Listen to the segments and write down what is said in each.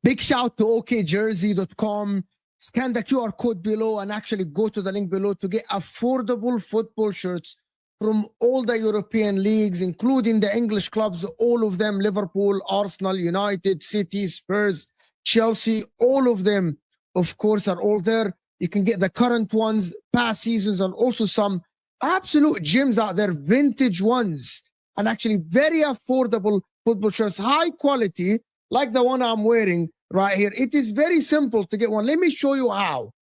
Big shout to okjersey.com. Scan the QR code below and actually go to the link below to get affordable football shirts from all the European leagues, including the English clubs, all of them, Liverpool, Arsenal, United, City, Spurs, Chelsea, all of them, of course, are all there. You can get the current ones, past seasons, and also some absolute gems out there, vintage ones, and actually very affordable football shirts, high quality, like the one I'm wearing right here. It is very simple to get one. Let me show you how.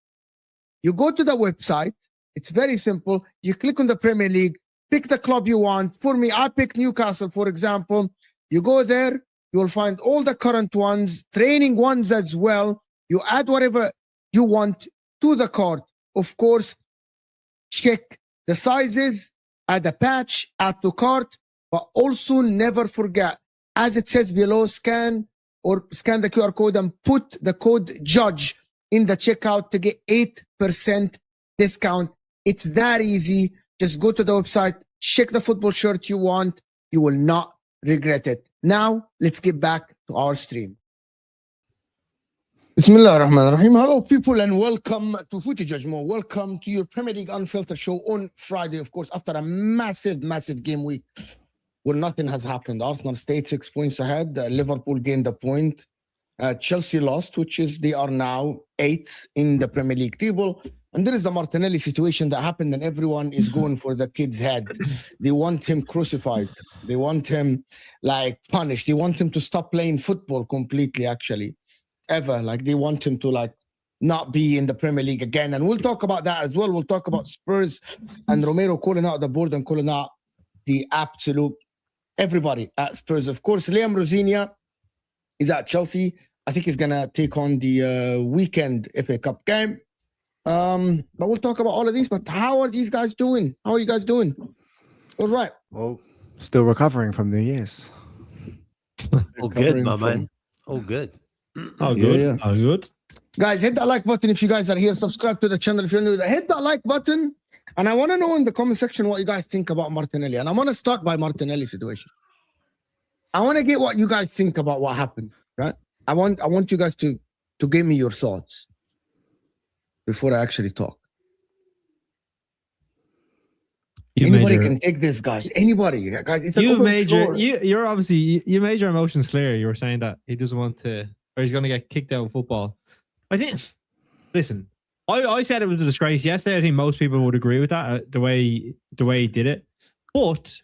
You go to the website. It's very simple. You click on the Premier League, pick the club you want. For me, I pick Newcastle, for example. You go there, you will find all the current ones, training ones as well. You add whatever you want to the cart. Of course, check the sizes, add a patch, add to cart, but also never forget, as it says below, scan the QR code and put the code JUDGE in the checkout to get 8% discount. It's that easy. Just go to the website, check the football shirt you want. You will not regret it. Now, let's get back to our stream. Bismillah ar-Rahman ar-Rahim. Hello, people, and welcome to Footy Judgment. Welcome to your Premier League Unfiltered show on Friday, of course, after a massive game week where nothing has happened. Arsenal stayed 6 points ahead. Liverpool gained a point. Chelsea lost, which is they are now 8th in the Premier League table. And there is the Martinelli situation that happened, and everyone is going for the kid's head. They want him crucified. They want him punished. They want him to stop playing football completely, actually, ever. They want him to not be in the Premier League again. And we'll talk about that as well. We'll talk about Spurs and Romero calling out the board and calling out the absolute everybody at Spurs. Of course, Liam Rosinia is at Chelsea. I think he's going to take on the weekend FA Cup game. But we'll talk about all of these. But how are these guys doing? How are you guys doing? All right. Well, still recovering from New Year's. Oh, good, my man. Oh, good. Oh, good. Yeah. Oh, good. Guys, hit that like button if you guys are here. Subscribe to the channel if you're new. Hit that like button. And I want to know in the comment section what you guys think about Martinelli. And I want to start by Martinelli situation. I want to get what you guys think about what happened, right? I want you guys to give me your thoughts before I actually talk. Anybody can take this, guys. Anybody, guys. It's you made your emotions clear. You were saying that he doesn't want to, or he's going to get kicked out of football. I think. Listen, I said it was a disgrace yesterday. I think most people would agree with that. The way he did it, but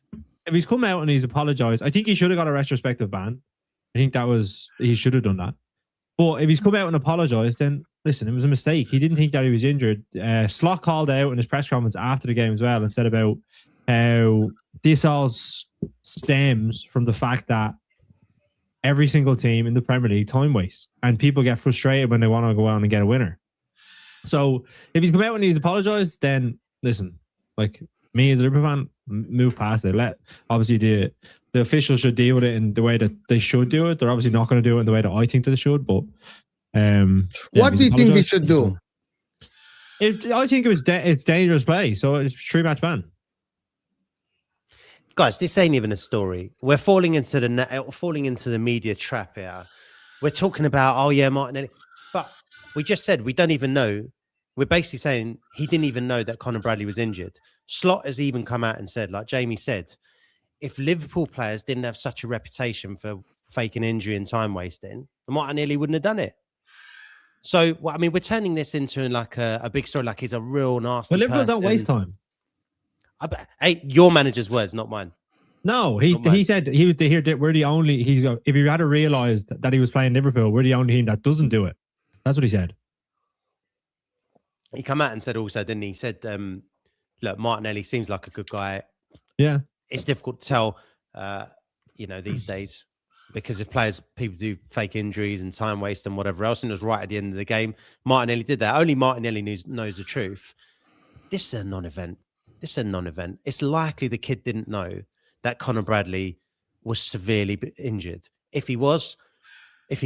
if he's come out and he's apologized, I think he should have got a retrospective ban. I think he should have done that. But if he's come out and apologized, then listen, it was a mistake. He didn't think that he was injured. Slot called out in his press conference after the game as well and said about how this all stems from the fact that every single team in the Premier League time wastes, and people get frustrated when they want to go out and get a winner. So if he's come out and he's apologized, then listen, like me as a Liverpool fan, move past it. Obviously the officials should deal with it in the way that they should do it. They're obviously not going to do it in the way that I think that they should. But what do you think he should do? I think it's dangerous play. So it's 3-match ban. Guys, this ain't even a story. We're falling into the media trap here. We're talking about, oh yeah, Martinelli, but we just said we don't even know. We're basically saying he didn't even know that Conor Bradley was injured. Slot has even come out and said, like Jamie said, if Liverpool players didn't have such a reputation for faking injury and time wasting, Martinelli wouldn't have done it. So, well, I mean, we're turning this into like a big story, like he's a real nasty But Liverpool person. don't waste time. Hey, your manager's words, not mine. No, he said he was we're the only. If you had realized that he was playing Liverpool, we're the only team that doesn't do it. That's what he said. He come out and said also, didn't he? He said, look, Martinelli seems like a good guy. Yeah. It's difficult to tell, these days, because if people do fake injuries and time waste and whatever else, and it was right at the end of the game, Martinelli did that. Only Martinelli knows the truth. This is a non-event. It's likely the kid didn't know that Conor Bradley was severely injured. If he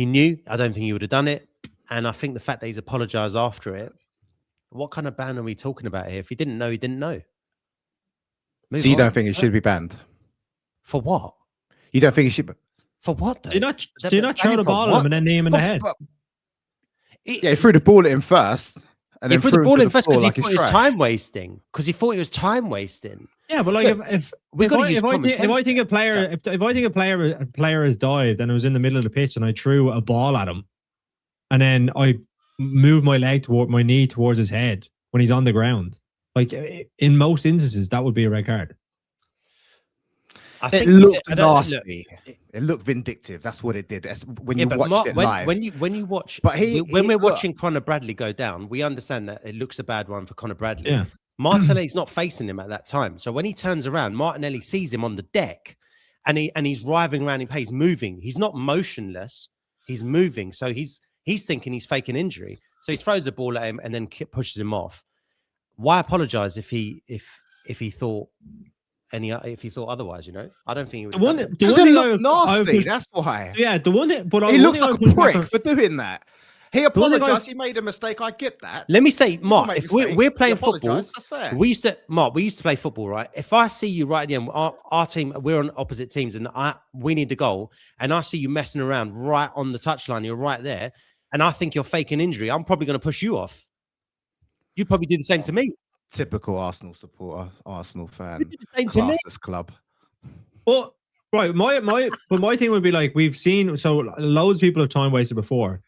knew, I don't think he would have done it. And I think the fact that he's apologized after it, what kind of ban are we talking about here? If he didn't know, he didn't know. So you don't think it should be banned? For what? You don't think it should be? For what, though? Do you not throw the ball at him and then knee him in the head? Yeah, he threw the ball at him first. And he then threw the ball in first because like he thought he was time wasting. Yeah, but like if I think a player has dived and it was in the middle of the pitch and I threw a ball at him, and then I move my knee towards his head when he's on the ground, like in most instances that would be a red card. It looked nasty. It looked vindictive. That's what it did. When you watched it live. When you watch, when we're watching Conor Bradley go down, we understand that it looks a bad one for Conor Bradley. Yeah. Martinelli's not facing him at that time. So when he turns around, Martinelli sees him on the deck and he's writhing around in pain. He's moving. He's not motionless. He's moving. So he's thinking he's faking injury. So he throws the ball at him and then pushes him off. Why apologize if he thought otherwise? I don't think he would. Nasty. That's why. Yeah, the one that. But he looks like a prick for doing that. He apologized. He made a mistake. I get that. Let me say, Mark, if we're playing football, that's fair. we used to play football, right? If I see you right at the end, our team, we're on opposite teams, and we need the goal, and I see you messing around right on the touchline, you're right there, and I think you're faking injury, I'm probably going to push you off. You'd probably do the same to me. Typical Arsenal supporter, Arsenal fan, classless club. Well, right, my thing would be like, we've seen loads of people have time wasted before,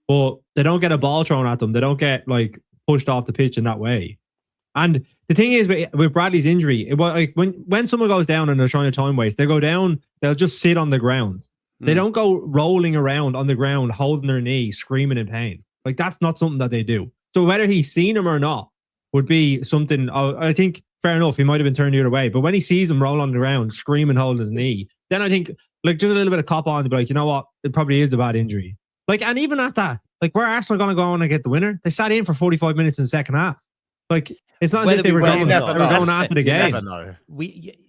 but they don't get a ball thrown at them. They don't get like pushed off the pitch in that way. And the thing is, with Bradley's injury, like when someone goes down and they're trying to time waste, they go down, they'll just sit on the ground. They don't go rolling around on the ground, holding their knee, screaming in pain. Like that's not something that they do. So whether he's seen him or not would be something. I think fair enough. He might have been turned the other way, but when he sees him roll on the ground, screaming, holding his knee, then I think like just a little bit of cop on to be like, you know what, it probably is a bad injury. Like, and even at that, like, where Arsenal going to go on and get the winner? They sat in for 45 minutes in the second half. Like, it's not as if they were going after the game. Never know.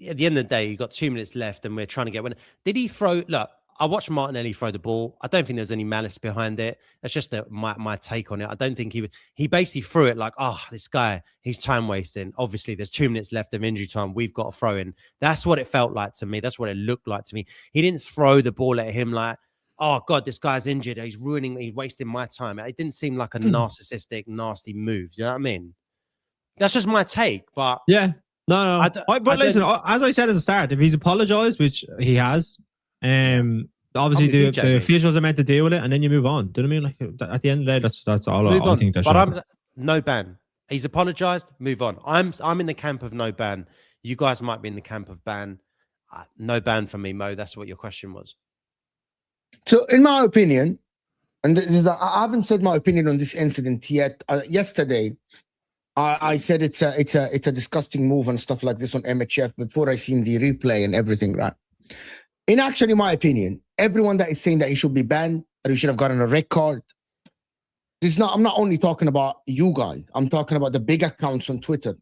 At the end of the day, you got 2 minutes left, and we're trying to get winner. Did he throw? Look, I watched Martinelli throw the ball. I don't think there was any malice behind it. That's just my take on it. I don't think he basically threw it like, oh, this guy, he's time wasting. Obviously, there's 2 minutes left of injury time. We've got to throw in. That's what it felt like to me. That's what it looked like to me. He didn't throw the ball at him like, oh God, this guy's injured. He's wasting my time. It didn't seem like a narcissistic, nasty move. You know what I mean? That's just my take. But yeah, no. But listen, as I said at the start, if he's apologized, which he has, obviously the officials are meant to deal with it, and then you move on. Do you know what I mean? Like at the end of the day, that's all I think. But no ban. He's apologized. Move on. I'm in the camp of no ban. You guys might be in the camp of ban. No ban for me, Mo. That's what your question was. So, in my opinion, And I haven't said my opinion on this incident yet. Yesterday, I said it's a disgusting move and stuff like this on MHF before I seen the replay and everything, right? In actually, my opinion, everyone that is saying that he should be banned or he should have gotten a red card, I'm not only talking about you guys, I'm talking about the big accounts on Twitter,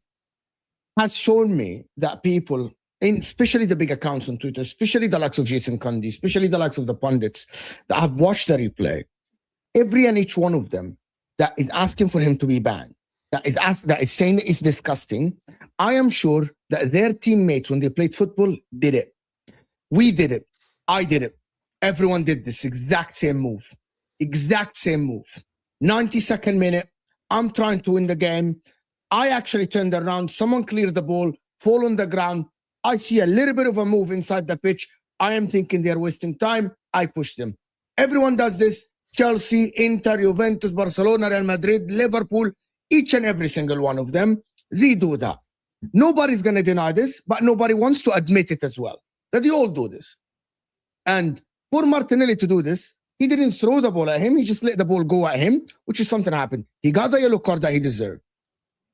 has shown me that people, especially the big accounts on Twitter, especially the likes of Jason Cundy, especially the likes of the pundits that have watched the replay, every and each one of them that is asking for him to be banned, that is saying that it's disgusting, I am sure that their teammates, when they played football, did it. We did it. I did it. Everyone did this exact same move. 92nd minute. I'm trying to win the game. I actually turned around. Someone cleared the ball, fall on the ground. I see a little bit of a move inside the pitch. I am thinking they're wasting time. I push them. Everyone does this. Chelsea, Inter, Juventus, Barcelona, Real Madrid, Liverpool, each and every single one of them, they do that. Nobody's going to deny this, but nobody wants to admit it as well, that they all do this. And for Martinelli to do this, he didn't throw the ball at him. He just let the ball go at him, which is something happened. He got the yellow card that he deserved.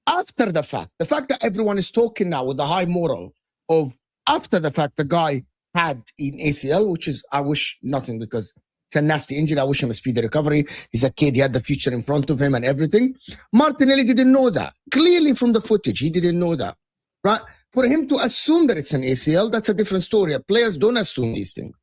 After the fact that everyone is talking now with the high moral of after the fact, the guy had an ACL, which is, I wish nothing because it's a nasty injury. I wish him a speedy recovery. He's a kid. He had the future in front of him and everything. Martinelli didn't know that. Clearly from the footage, he didn't know that. Right? For him to assume that it's an ACL, that's a different story. Players don't assume these things.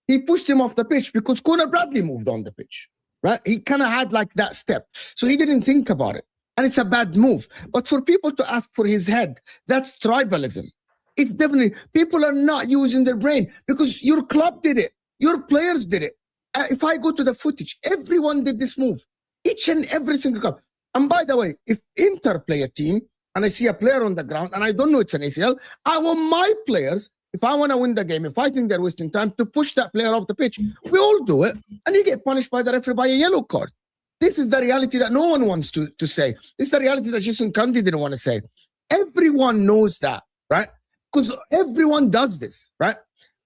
He pushed him off the pitch because Conor Bradley moved on the pitch. Right? He kind of had like that step. So he didn't think about it. And it's a bad move. But for people to ask for his head, that's tribalism. It's definitely, people are not using their brain because your club did it. Your players did it. If I go to the footage, everyone did this move. Each and every single club. And by the way, if Inter play a team and I see a player on the ground and I don't know it's an ACL, I want my players, if I want to win the game, if I think they're wasting time, to push that player off the pitch. We all do it. And you get punished by the referee by a yellow card. This is the reality that no one wants to say. This is the reality that Jason Cundy didn't want to say. Everyone knows that, right? Because everyone does this, right?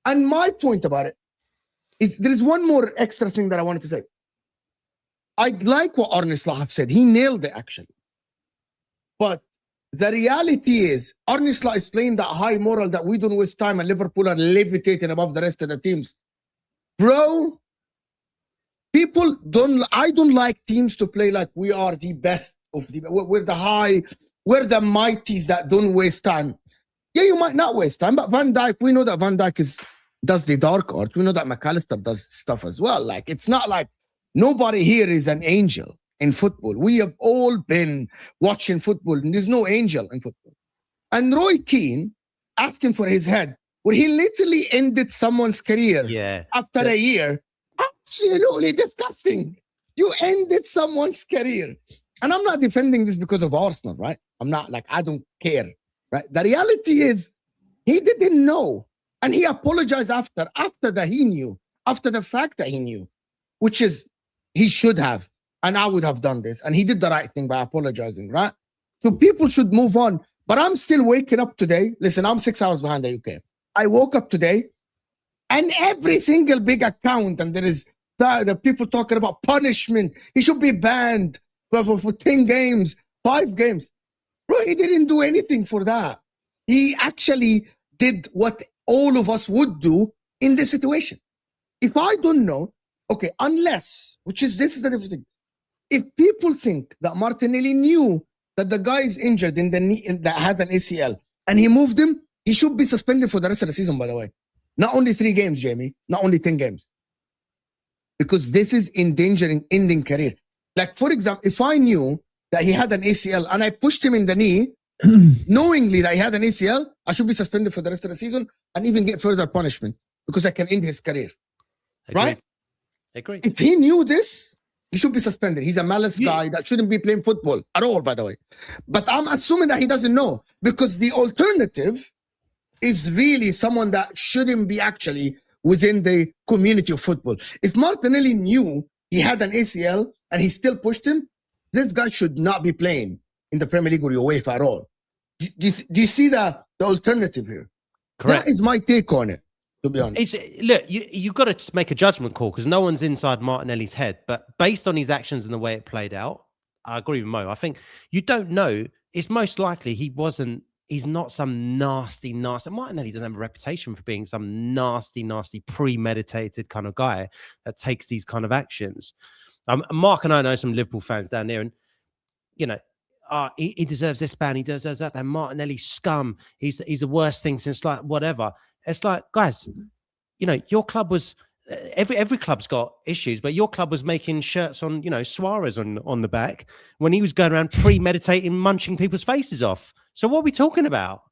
And my point about it is there is one more extra thing that I wanted to say. I like what Arne Slot have said. He nailed it, actually. But the reality is, Arne Slot is playing that high moral that we don't waste time and Liverpool are levitating above the rest of the teams. Bro, I don't like teams to play like we are the best of the, we're the mighties that don't waste time. Yeah, you might not waste time, but Van Dijk, we know that Van Dijk does the dark art. We know that McAllister does stuff as well. Like, it's not like nobody here is an angel in football. We have all been watching football, and there's no angel in football. And Roy Keane asking for his head, where he literally ended someone's career after a year. Absolutely disgusting. You ended someone's career. And I'm not defending this because of Arsenal, right? I'm not like, I don't care, right? The reality is he didn't know. And he apologized after that he knew, after the fact that he knew, which is he should have. And I would have done this. And he did the right thing by apologizing, right? So people should move on. But I'm still waking up today. Listen, I'm 6 hours behind the UK. I woke up today and every single big account, and there is the people talking about punishment. He should be banned for 10 games, 5 games. Bro, he didn't do anything for that. He actually did what all of us would do in this situation. If I don't know, okay, unless, this is the different thing. If people think that Martinelli knew that the guy is injured in the knee, that has an ACL, and he moved him, he should be suspended for the rest of the season, by the way. Not only 3 games, Jamie, not only 10 games. Because this is endangering, ending career. Like, for example, if I knew that he had an ACL and I pushed him in the knee, knowingly that he had an ACL, I should be suspended for the rest of the season and even get further punishment because I can end his career. Agreed. Right? Agreed. If he knew this, he should be suspended. He's a malice guy that shouldn't be playing football at all, by the way. But I'm assuming that he doesn't know because the alternative is really someone that shouldn't be actually within the community of football. If Martinelli knew he had an ACL and he still pushed him, this guy should not be playing in the Premier League or UEFA at all. Do you see the alternative here? Correct. That is my take on it. To be honest, Look, you got to make a judgment call because no one's inside Martinelli's head. But based on his actions and the way it played out, I agree with Mo. I think you don't know. It's most likely he's not some nasty. Martinelli doesn't have a reputation for being some nasty, premeditated kind of guy that takes these kind of actions. Mark and I know some Liverpool fans down there, and he deserves this ban, he deserves that. And Martinelli scum. He's the worst thing since like whatever. It's like, guys, your club was every club's got issues, but your club was making shirts on Suarez on the back when he was going around premeditating, munching people's faces off. So what are we talking about?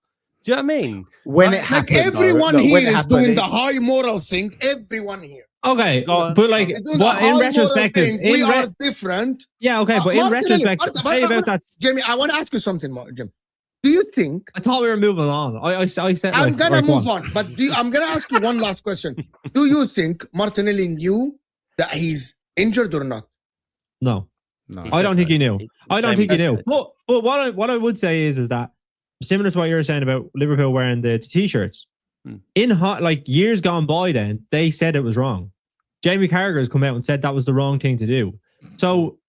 Do you know what I mean? When it happened, everyone here is doing the high moral thing. Everyone here. Okay, but like, what in retrospect, we are different. Yeah, okay, but in retrospect, say about that, Jamie. I want to ask you something, Jim. Do you think? I thought we were moving on. I said I'm gonna move on, but I'm gonna ask you one last question. Do you think Martinelli knew that he's injured or not? No, I don't think he knew. I don't think he knew. But what I would say is that similar to what you were saying about Liverpool wearing the t-shirts. In years gone by, then they said it was wrong. Jamie Carragher has come out and said that was the wrong thing to do. So,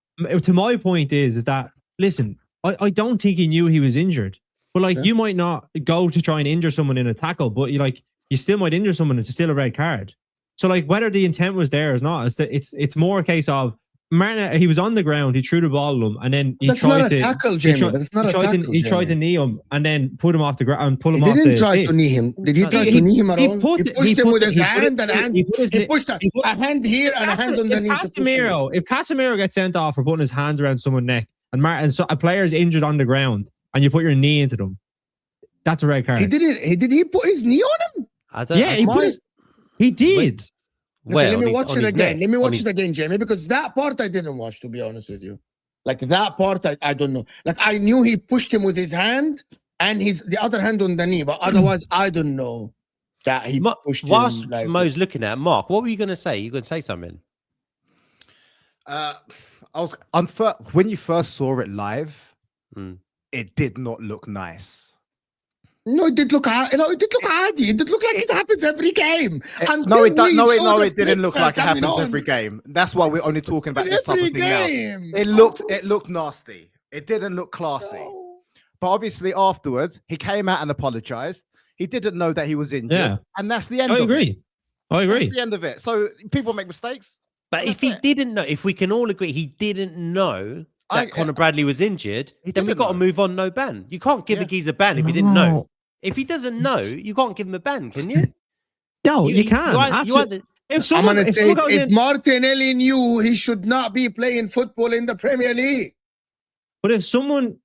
to my point is that listen, I don't think he knew he was injured. But you might not go to try and injure someone in a tackle, but you still might injure someone. It's still a red card. So whether the intent was there or not, it's more a case of Martin. He was on the ground. He threw the ball to him, and then he tried to tackle Jamie. That's not a tackle. He tried to knee him and then put him off the ground and pull him off. He didn't try to knee him. Did he try to knee him at all? He pushed him with his hand and he pushed a hand here and a hand on the knee. If Casemiro gets sent off for putting his hands around someone's neck, and a player's injured on the ground, and you put your knee into them, that's a red card. Did he put his knee on him? He did. Okay, let me watch it again. Let me watch it again, Jamie, because that part I didn't watch, to be honest with you. That part, I don't know. I knew he pushed him with his hand and the other hand on the knee, but otherwise, I don't know that he pushed him. Whilst Mo's looking at Mark, what were you going to say? You going to say something? When you first saw it live, it did not look nice. No, it did look hardy. It did look like it happens every game. No, it didn't look like it happens every game. That's why we're only talking about this type of thing now. It looked nasty. It didn't look classy. No. But obviously afterwards, he came out and apologized. He didn't know that he was injured. And that's the end of it. I agree. That's the end of it. So people make mistakes. But if he didn't know, if we can all agree he didn't know that Conor Bradley was injured, then we've got to move on, no ban. You can't give a geezer a ban if he didn't know. If he doesn't know, you can't give him a ban, can you? No, you can't. If Martinelli knew, he should not be playing football in the Premier League. But if someone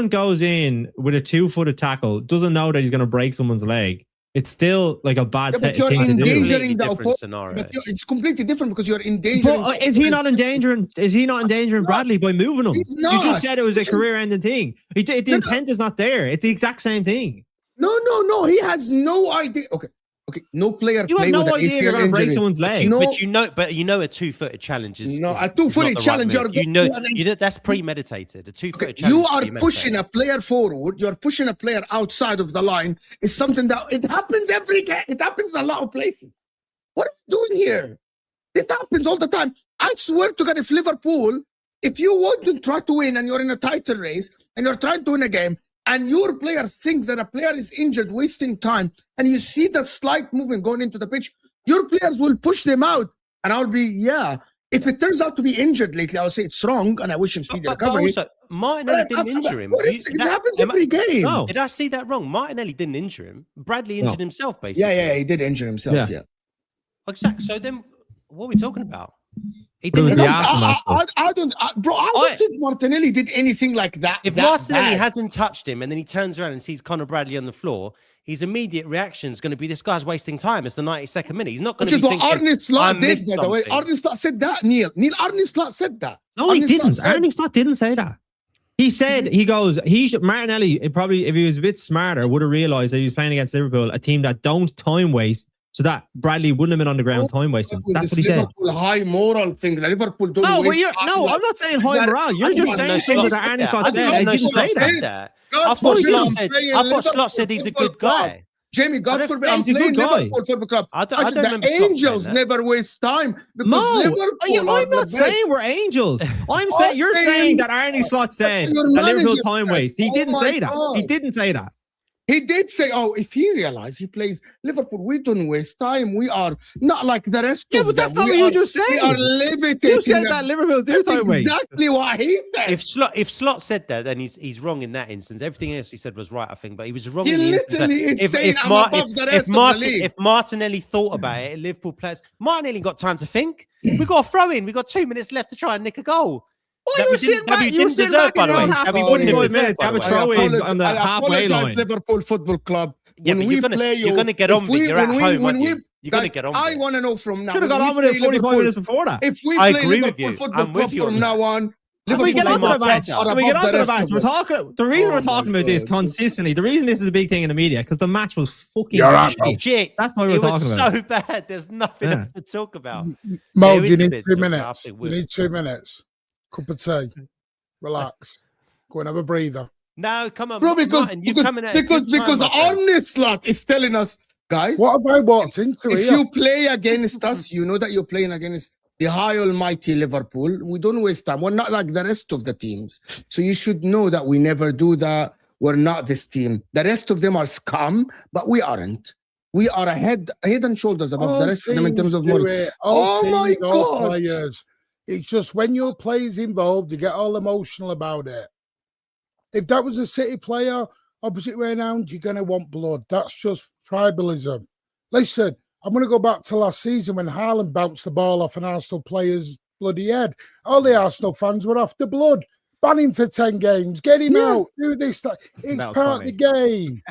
goes in with a 2-footed tackle, doesn't know that he's going to break someone's leg, it's still like a bad thing to do. But you're endangering the opponent. It's completely different because you're endangering. But is he not endangering Bradley by moving him? You just said it was a career-ending thing. The intent is not there. It's the exact same thing. No. He has no idea. Okay. No player. You have no idea you're going to break someone's leg. But you know, a 2-footed challenge is a 2-footed challenge. That's premeditated. A 2-footed challenge. You are pushing a player forward. You're pushing a player outside of the line. It's something that it happens every game. It happens in a lot of places. What are you doing here? It happens all the time. I swear to God, if Liverpool, if you want to try to win and you're in a title race and you're trying to win a game, and your player thinks that a player is injured, wasting time, and you see the slight movement going into the pitch, your players will push them out. And I'll be, if it turns out to be injured lately, I'll say it's wrong, and I wish him speedy recovery. Also, Martinelli didn't injure him. It happens every game. No. Did I see that wrong? Martinelli didn't injure him. Bradley injured himself, basically. Yeah, he did injure himself, yeah. Exactly. So then, what are we talking about? I don't think Martinelli did anything like that. If Martinelli hasn't touched him and then he turns around and sees Conor Bradley on the floor, his immediate reaction is going to be, this guy's wasting time. It's the 92nd minute. He's not going to be thinking, Arne Slot did, by the way. Arne Slot said that, Neil. Arne Slot said that. No, he didn't. Arne Slot didn't say that. He said, Martinelli, probably, if he was a bit smarter, would have realised that he was playing against Liverpool, a team that don't time waste, so that Bradley wouldn't have been on the ground time wasting. That's what he said. High moral thing that Liverpool don't waste. I'm not saying high moral. You're just saying something that Arne Slot said. I didn't say that. I thought Slot said he's a good guy. Jamie, God don't forbid, think I'm he's a playing good guy. Liverpool Football Club. I don't Actually, remember the Slot saying Angels that. never waste time because No, Liverpool are I'm the not best. saying we're angels. I'm saying you're saying that Arne Slot said your that Liverpool manager time said. waste. He Oh didn't my say that. He God. didn't say that. He did say, "Oh, if he realized he plays Liverpool, we don't waste time. We are not like the rest Yeah, of but them. that's not We what you are- just said. We are levitating. You said that Liverpool do That's time waste. exactly what he said. If Slot said that, then he's wrong in that instance. Everything else he said was right, I think, but he was wrong He in the instance. literally That is saying, "I'm above the rest of the league." If Martinelli thought about it, Liverpool players, Martinelli got time to think. We got a throw in. We got 2 minutes left to try and nick a goal. Well, you were sitting back. You were sitting back in your own half 45 minutes. Have a throw in on the halfway line. Liverpool Football Club. Yeah, When but we you're play you, gonna get on with it. You're at home, aren't you? You're gonna guys, get on I with it. want to know from now. Should have when got we on with it play 45 Liverpool- minutes before that. If we I play agree with Liverpool you. Football I'm Club with you from on now on, And we Liverpool get on to the Football match. Club are We get above on to the the rest match. of We're them. talking. The reason Oh we're talking my about this God. consistently, the reason this is a big thing in the media, because the match was fucking You're right, shit. Shit. That's why we're it was talking about so bad. There's nothing Yeah. else to talk about. Mo, There do is you a need bit 2 to talk about, I minutes? think You we're- need 2 minutes. Cup of tea. Relax. Go and have a breather. No, come on, Bro, because Martin, you're coming at a because good time, my friend. Arne Slot is telling us, guys, What have I walked into if here? you play against us, you know that you're playing against the high almighty Liverpool. We don't waste time. We're not like the rest of the teams. So you should know that we never do that. We're not this team. The rest of them are scum, but we aren't. We are head and shoulders above All the rest of them in terms teams of do moral. it. All Oh my teams, all God. players. It's just when your player's involved, you get all emotional about it. If that was a City player, opposite way around, you're going to want blood. That's just tribalism. Listen, I'm going to go back to last season when Haaland bounced the ball off an Arsenal player's bloody head. All the Arsenal fans were after blood. Ban him for 10 games. Get him Yeah. out. Do this. That. It's That was part funny. of the game.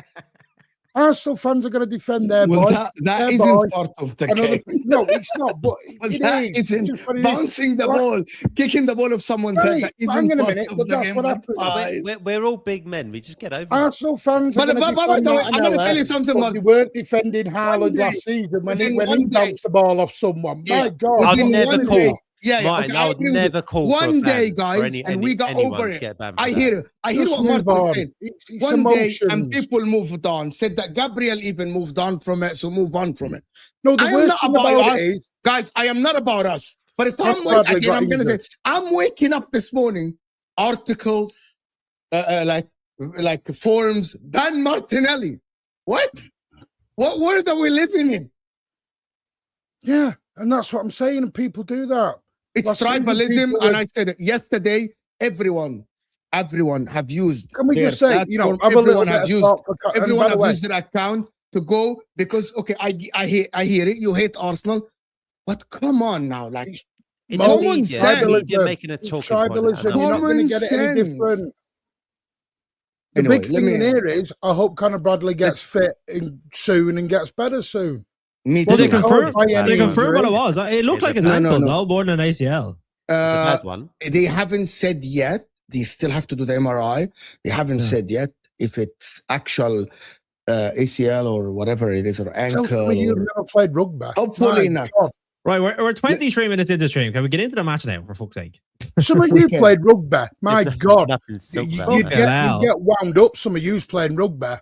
Arsenal fans are going to defend their Well, boy. that their isn't boy. part of the Another- game. No, it's not. But Well, it that is. isn't. Just what it is. Bouncing the Right. ball, kicking the ball of someone's head. Right, That but isn't hang on a part minute, of but the that's game. what That's happened. fine. We're all big men. We just get over it. Arsenal fans are But going to I'm defend going to tell Martinelli, you something, but Mark. they weren't defending Haaland day- last season when within he one day- bounced the ball off someone. Yeah. My God. I'd Within never one call. day- Yeah, yeah. Martin, Okay, I I would agree with you. never call for a One day, ban guys, for and we got anyone over to it. get banned for I that. hear Just what move Martin on. said. It's One day, emotions. and people moved on. Said that Gabriel even moved on from it, so move on from it. No, the I am worst not thing about about us, it is, guys. I am not about us. But if That's I'm Bradley again, got I'm gonna say injured. I'm waking up this morning. Articles, like forums, ban Martinelli. What? What world are we living in? yeah, and that's what I'm saying, and people do that. It's Last season, tribalism, people and were- I said it yesterday. Everyone have used. Can we their just say, platform. have a little everyone bit has of used. thought for, and Everyone by the have way, used their account to go because okay, I hear it. You hate Arsenal, but come on now, like It's Common the media, sense. the media Tribalism. making a it's talking point. tribalism. and You're not going to Common get it any sense. different. The Anyway, big let thing in me- here is, I hope Conor Bradley gets fit soon and gets better soon. me Well, Did too. they confirm? By any They confirm what it injury. was. It looked It's a like his no, ankle, no. though, more than an ACL. It's a bad one. They haven't said yet. They still have to do the MRI. They haven't Yeah. said yet if it's actual ACL or whatever it is or ankle. Some of you have or- never played rugby. Hopefully My not. God. Right, we're 23 minutes into the stream. Can we get into the match now, for fuck's sake? Some of We you can. played rugby. My There's God. nothing to talk You, about, you'd man. get, you'd get wound up, some of you playing rugby.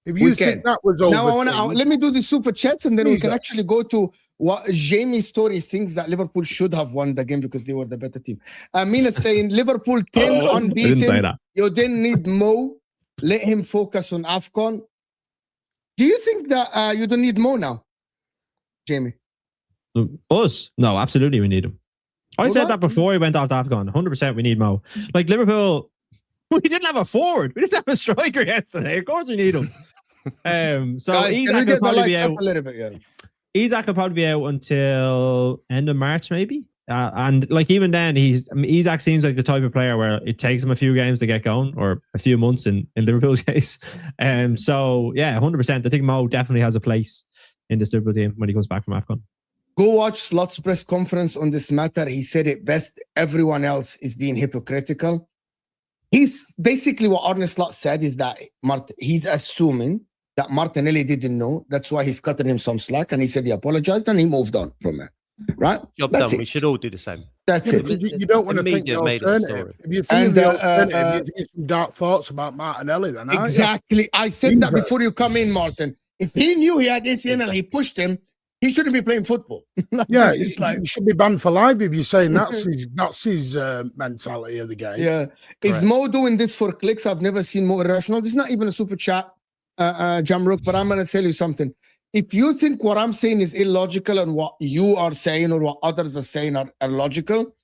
If you We think can. that was over, Now I want to let me do the super chats and then we can Jesus. actually go to what Jamie's story thinks that Liverpool should have won the game because they were the better team. Amina's saying Liverpool 10 unbeaten. that. You didn't need Mo. Let him focus on AFCON. Do you think that you don't need Mo now, Jamie? Us? No, absolutely, we need him. I Hold said on. that before he went off to AFCON. 100% we need Mo. Like Liverpool, we didn't have a forward. We didn't have a striker yesterday. Of course we need him. So Guys, can we Isaac will get the probably be lights up out. a little bit? Yeah. Isaac will probably be out until end of March, maybe. And like even then, Isaac seems like the type of player where it takes him a few games to get going, or a few months in Liverpool's case. So yeah, 100%. I think Mo definitely has a place in this Liverpool team when he comes back from AFCON. Go watch Slot's press conference on this matter. He said it best. Everyone else is being hypocritical. He's basically what Arne Slot said is that he's assuming that Martinelli didn't know. That's why he's cutting him some slack. And he said he apologized and he moved on from it. Right? Job That's done. it. We should all do the same. That's Yeah, it. because you don't want The to think media the made it a alternative. story. If you think And, of the alternative, uh, you think some dark thoughts about Martinelli then, aren't you? Exactly. I said that Jesus. before you come in, Martin. If he knew he had ACL and he pushed him, he shouldn't be playing football. Yeah, it's like, he should be banned for life if you're saying that's his mentality of the game. yeah. Is Mo doing this for clicks? I've never seen Mo irrational. This is not even a super chat, Jamrook, but I'm going to tell you something. If you think what I'm saying is illogical and what you are saying or what others are saying are logical,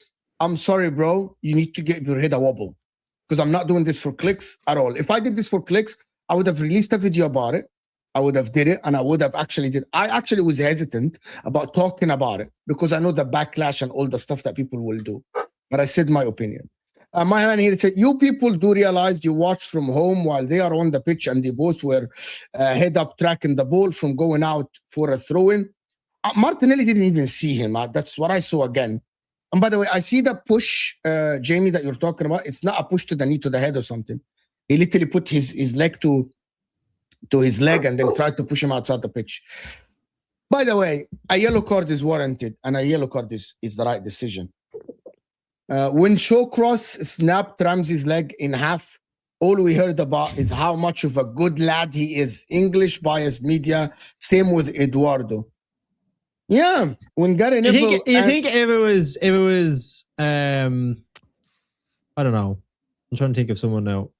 I'm sorry, bro. You need to get your head a wobble because I'm not doing this for clicks at all. If I did this for clicks, I would have released a video about it. I would have did it, and I would have actually did. I actually was hesitant about talking about it because I know the backlash and all the stuff that people will do. But I said my opinion. My man here said, you people do realize you watch from home while they are on the pitch and they both were head up tracking the ball from going out for a throw-in. Martinelli didn't even see him. That's what I saw again. And by the way, I see the push, Jamie, that you're talking about. It's not a push to the knee, to the head or something. He literally put his leg to his leg and then tried to push him outside the pitch. By the way, a yellow card is warranted and a yellow card is the right decision. When Shawcross snapped Ramsey's leg in half, all we heard about is how much of a good lad he is. English biased media, same with Eduardo. Yeah, when Gary Neville... You think if it was I don't know. I'm trying to think of someone now.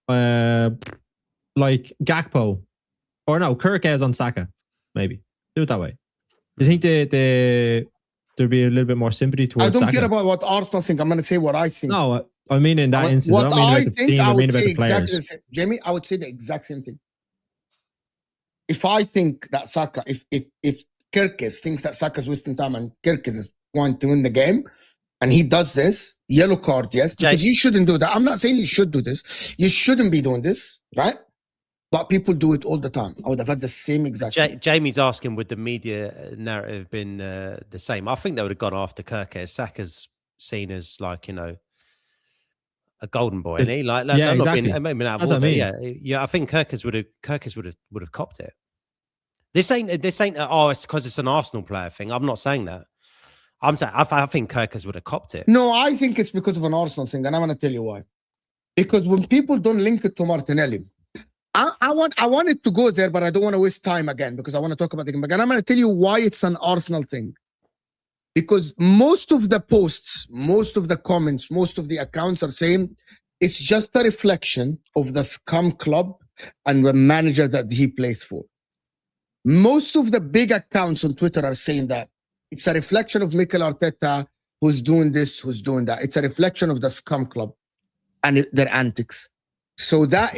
Like Gakpo. Or no, Kirkes on Saka, maybe. Do it that way. Do you think there'd be a little bit more sympathy towards Saka? I don't care about what Arsenal think. I'm going to say what I think. No, I mean in that instance. What I don't mean about the team, I mean about the players. Exactly the same. Jamie, I would say the exact same thing. If I think that Saka, if Kirkes thinks that Saka's wasting time and Kirkes is wanting to win the game, and he does this, yellow card, yes, because you shouldn't do that. I'm not saying you should do this. You shouldn't be doing this, right? But people do it all the time. I would have had the same exact thing. Jamie's asking, would the media narrative been the same? I think they would have gone after Kirkes. Saka's seen as like, you know, a golden boy, isn't he? Like, yeah, exactly. Maybe out of That's order. what I mean. Yeah. I think Kirkes would have copped it. This ain't. Oh, it's because it's an Arsenal player thing. I'm not saying that. I'm saying I think Kirkes would have copped it. No, I think it's because of an Arsenal thing, and I'm going to tell you why. Because when people don't link it to Martinelli, I want it to go there, but I don't want to waste time again because I want to talk about the game again. I'm going to tell you why it's an Arsenal thing. Because most of the posts, most of the comments, most of the accounts are saying it's just a reflection of the scum club and the manager that he plays for. Most of the big accounts on Twitter are saying that it's a reflection of Mikel Arteta who's doing this, who's doing that. It's a reflection of the scum club and their antics. So that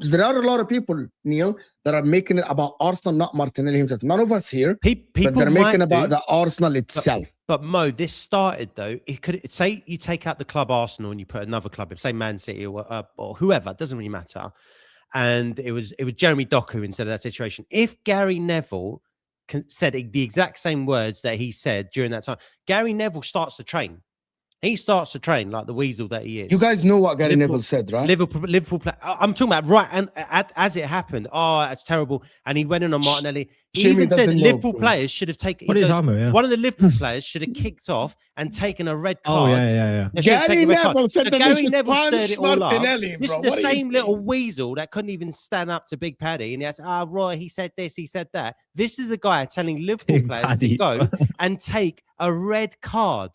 there are a lot of people, Neil, that are making it about Arsenal, not Martinelli himself. None of us here, but they're making about the Arsenal itself. But Mo, this started though. It could say you take out the club Arsenal and you put another club, say Man City or whoever. It doesn't really matter. And it was Jeremy Doku instead of that situation. If Gary Neville said the exact same words that he said during that time, Gary Neville starts to train. He starts to train like the weasel that he is. You guys know what Gary Neville said, right? Liverpool play. I'm talking about right, and as it happened, that's terrible. And he went in on Martinelli. He even said Liverpool players should have taken. One of the Liverpool players should have kicked off and taken a red card. Oh yeah. Gary Neville said that Gary Neville stirred it all Martinelli, up. This is the same little weasel that couldn't even stand up to Big Paddy, and he has, Roy, he said this, he said that. This is the guy telling Liverpool players to go and take a red card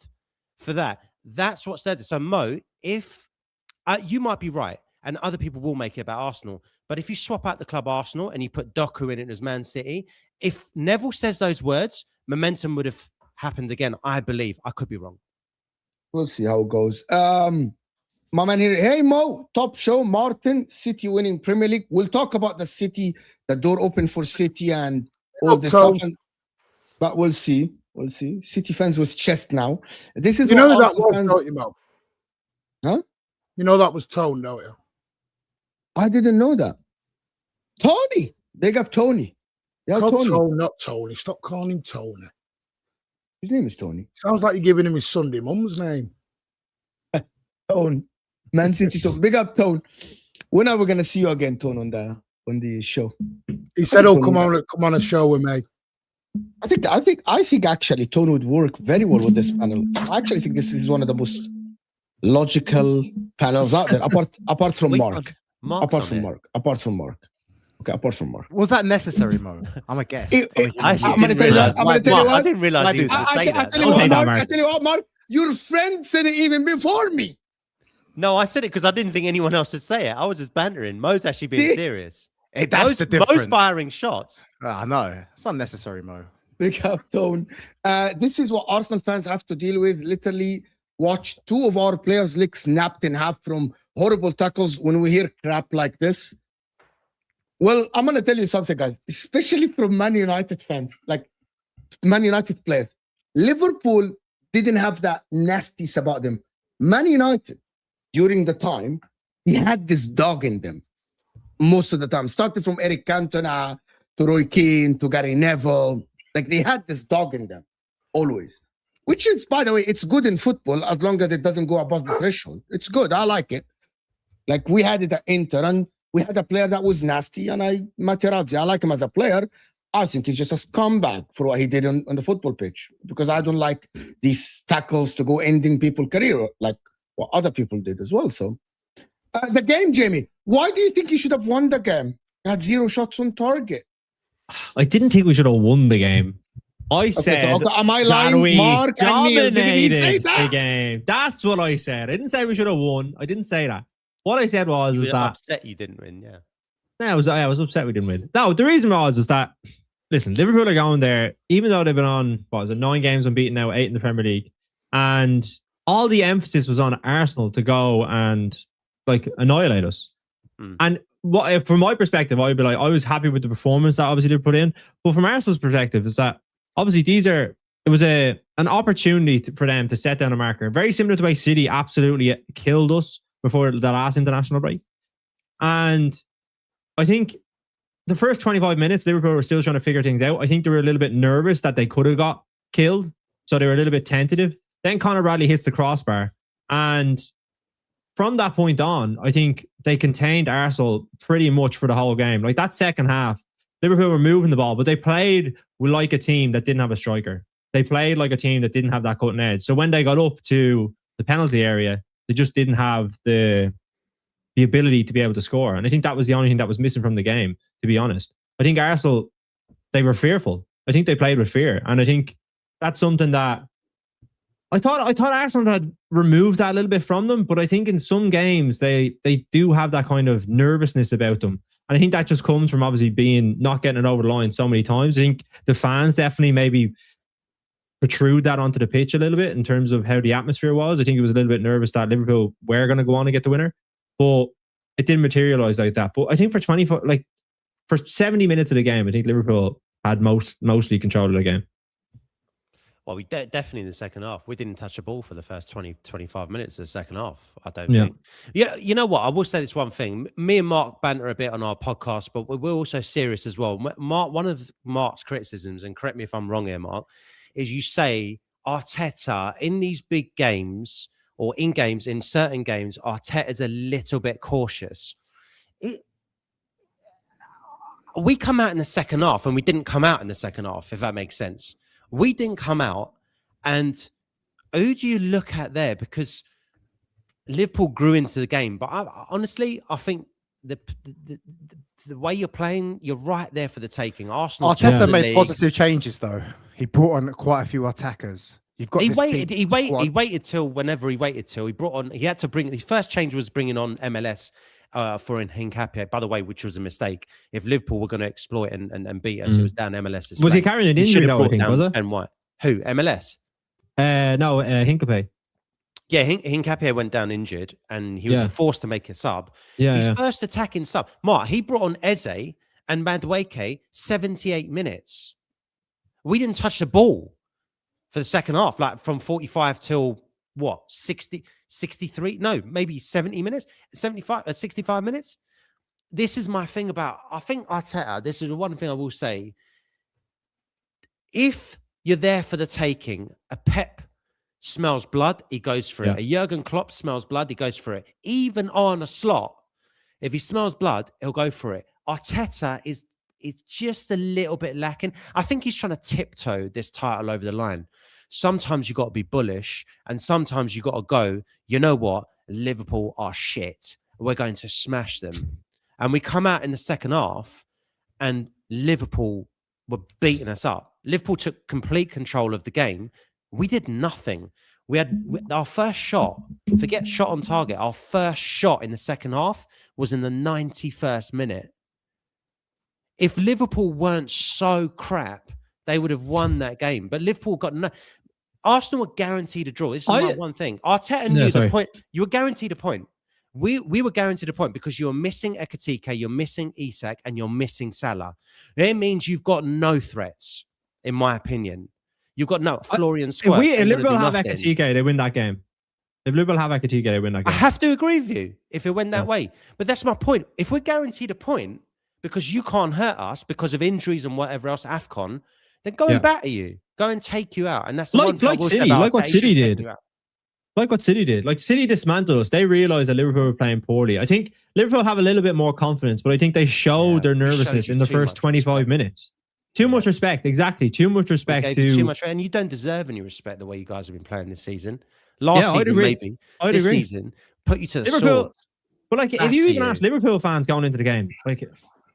for that. That's what says it. So Mo, if you might be right, and other people will make it about Arsenal, but if you swap out the club Arsenal and you put Doku in it as Man City, if Neville says those words, momentum would have happened again. I believe. I could be wrong. We'll see how it goes. My man here, hey Mo, top show, Martin, City winning Premier League. We'll talk about the City, the door open for City and all this stuff, but we'll see. We'll see. City fans with chest now. This is you what know that Arsenal was, fans... don't you, Mo? Huh? You know that was Tone, don't you? I didn't know that. Tony. Big up Tony. Yeah, Tony. Tone, not Tony. Stop calling him Tony. His name is Tony. Sounds like you're giving him his Sunday mum's name. Tone. Man City Tone. Big up Tone. When are we gonna see you again, Tone, on the show? He said, "Oh, come on a show with me." I think actually Tone would work very well with this panel. I actually think this is one of the most logical panels out there, apart from Mark. Apart from Mark. Okay, apart from Mark. Was that necessary, Mo? I'm a guest. I actually I'm gonna tell you what. I'm gonna tell you I what. didn't realize he was going to say that. I tell you what, Mark. I tell you what, Mark. Your friend said it even before me. No, I said it because I didn't think anyone else would say it. I was just bantering. Mo's actually being serious. That's the difference. Mo's firing shots. I know. It's unnecessary, Mo. Big up, Tone. This is what Arsenal fans have to deal with. Literally, watch two of our players lick snapped in half from horrible tackles when we hear crap like this. Well, I'm going to tell you something, guys, especially from Man United fans, like Man United players. Liverpool didn't have that nastiness about them. Man United, during the time, he had this dog in them most of the time. Started from Eric Cantona to Roy Keane to Gary Neville. Like, they had this dog in them, always. Which is, by the way, it's good in football as long as it doesn't go above the threshold. It's good. I like it. Like, we had it at Inter, and we had a player that was nasty, and Materazzi, I like him as a player. I think he's just a scumbag for what he did on the football pitch, because I don't like these tackles to go ending people's career like what other people did as well. So, the game, Jamie, why do you think you should have won the game? You had 0 shots on target. I didn't think we should have won the game. I said, am I lying? we Mark dominated the game. That's what I said. I didn't say we should have won. I didn't say that. What I said was that upset you didn't win. Yeah. I was upset we didn't win. No, the reason was that, listen, Liverpool are going there, even though they've been on, 9 games unbeaten now, 8 in the Premier League. And all the emphasis was on Arsenal to go and like annihilate us. And what, from my perspective, I'd be like, I was happy with the performance that obviously they put in. But from Arsenal's perspective, is that obviously it was an opportunity for them to set down a marker. Very similar to the way City absolutely killed us before the last international break. And I think the first 25 minutes, Liverpool were still trying to figure things out. I think they were a little bit nervous that they could have got killed. So they were a little bit tentative. Then Conor Bradley hits the crossbar. And from that point on, I think they contained Arsenal pretty much for the whole game. Like that second half, Liverpool were moving the ball, but they played like a team that didn't have a striker. They played like a team that didn't have that cutting edge. So when they got up to the penalty area, they just didn't have the ability to be able to score. And I think that was the only thing that was missing from the game, to be honest. I think Arsenal, they were fearful. I think they played with fear. And I think that's something that I thought Arsenal had removed that a little bit from them, but I think in some games they do have that kind of nervousness about them. And I think that just comes from obviously not getting it over the line so many times. I think the fans definitely maybe protrude that onto the pitch a little bit in terms of how the atmosphere was. I think it was a little bit nervous that Liverpool were going to go on and get the winner, but it didn't materialize like that. But I think for 70 minutes of the game, I think Liverpool had mostly control of the game. Well, we definitely in the second half, we didn't touch the ball for the first 20, 25 minutes of the second half. I don't think. Yeah, you know what? I will say this one thing. Me and Mark banter a bit on our podcast, but we're also serious as well. Mark, one of Mark's criticisms, and correct me if I'm wrong here, Mark, is you say Arteta in these big games or in certain games, Arteta's a little bit cautious. We come out in the second half and we didn't come out in the second half, if that makes sense. We didn't come out, and who do you look at there? Because Liverpool grew into the game, but honestly, I think the way you're playing, you're right there for the taking. Arsenal. Arteta made positive changes, though. He brought on quite a few attackers. You've got. He waited till whenever he waited till he brought on. He had to bring his first change was bringing on MLS. For Hincapié, by the way, which was a mistake. If Liverpool were going to exploit and beat us, it was down MLS. Was he carrying an injury though, I think, was it? And what? Who? MLS? No, Hincapié. Yeah, Hincapié went down injured and he was forced to make a sub. His first attacking sub. Mark, he brought on Eze and Madueke 78 minutes. We didn't touch the ball for the second half, like from 45 till what? 60, 63? No, maybe 70 minutes, 65 minutes. This is my thing about, I think Arteta, this is the one thing I will say. If you're there for the taking, a Pep smells blood, he goes for it. A Jurgen Klopp smells blood, he goes for it. Even Arne Slot, if he smells blood, he'll go for it. Arteta is just a little bit lacking. I think he's trying to tiptoe this title over the line. Sometimes you got to be bullish, and sometimes you got to go, you know what? Liverpool are shit. We're going to smash them. And we come out in the second half and Liverpool were beating us up. Liverpool took complete control of the game. We did nothing. We had our first shot, forget shot on target, our first shot in the second half was in the 91st minute. If Liverpool weren't so crap, they would have won that game. But Liverpool got no. Arsenal were guaranteed a draw. This is my one thing. Arteta knew the point. You were guaranteed a point. We were guaranteed a point because you're missing Ekitike, you're missing Isak, and you're missing Salah. It means you've got no threats, in my opinion. You've got no Florian Squirt. If Liverpool have Ekitike, they win that game. If Liverpool have Ekitike, they win that game. I have to agree with you if it went that way. But that's my point. If we're guaranteed a point because you can't hurt us because of injuries and whatever else, AFCON, then go and batter you. Go and take you out. And that's the one thing like City, like what City did. Like what City did. Like City dismantled us. They realised that Liverpool were playing poorly. I think Liverpool have a little bit more confidence, but I think they showed their nervousness in the first 25 minutes. Too much respect. Exactly. Too much respect to... Too much, and you don't deserve any respect the way you guys have been playing this season. Last season, maybe. This season, put you to the sword. But like, if you even ask Liverpool fans going into the game, like,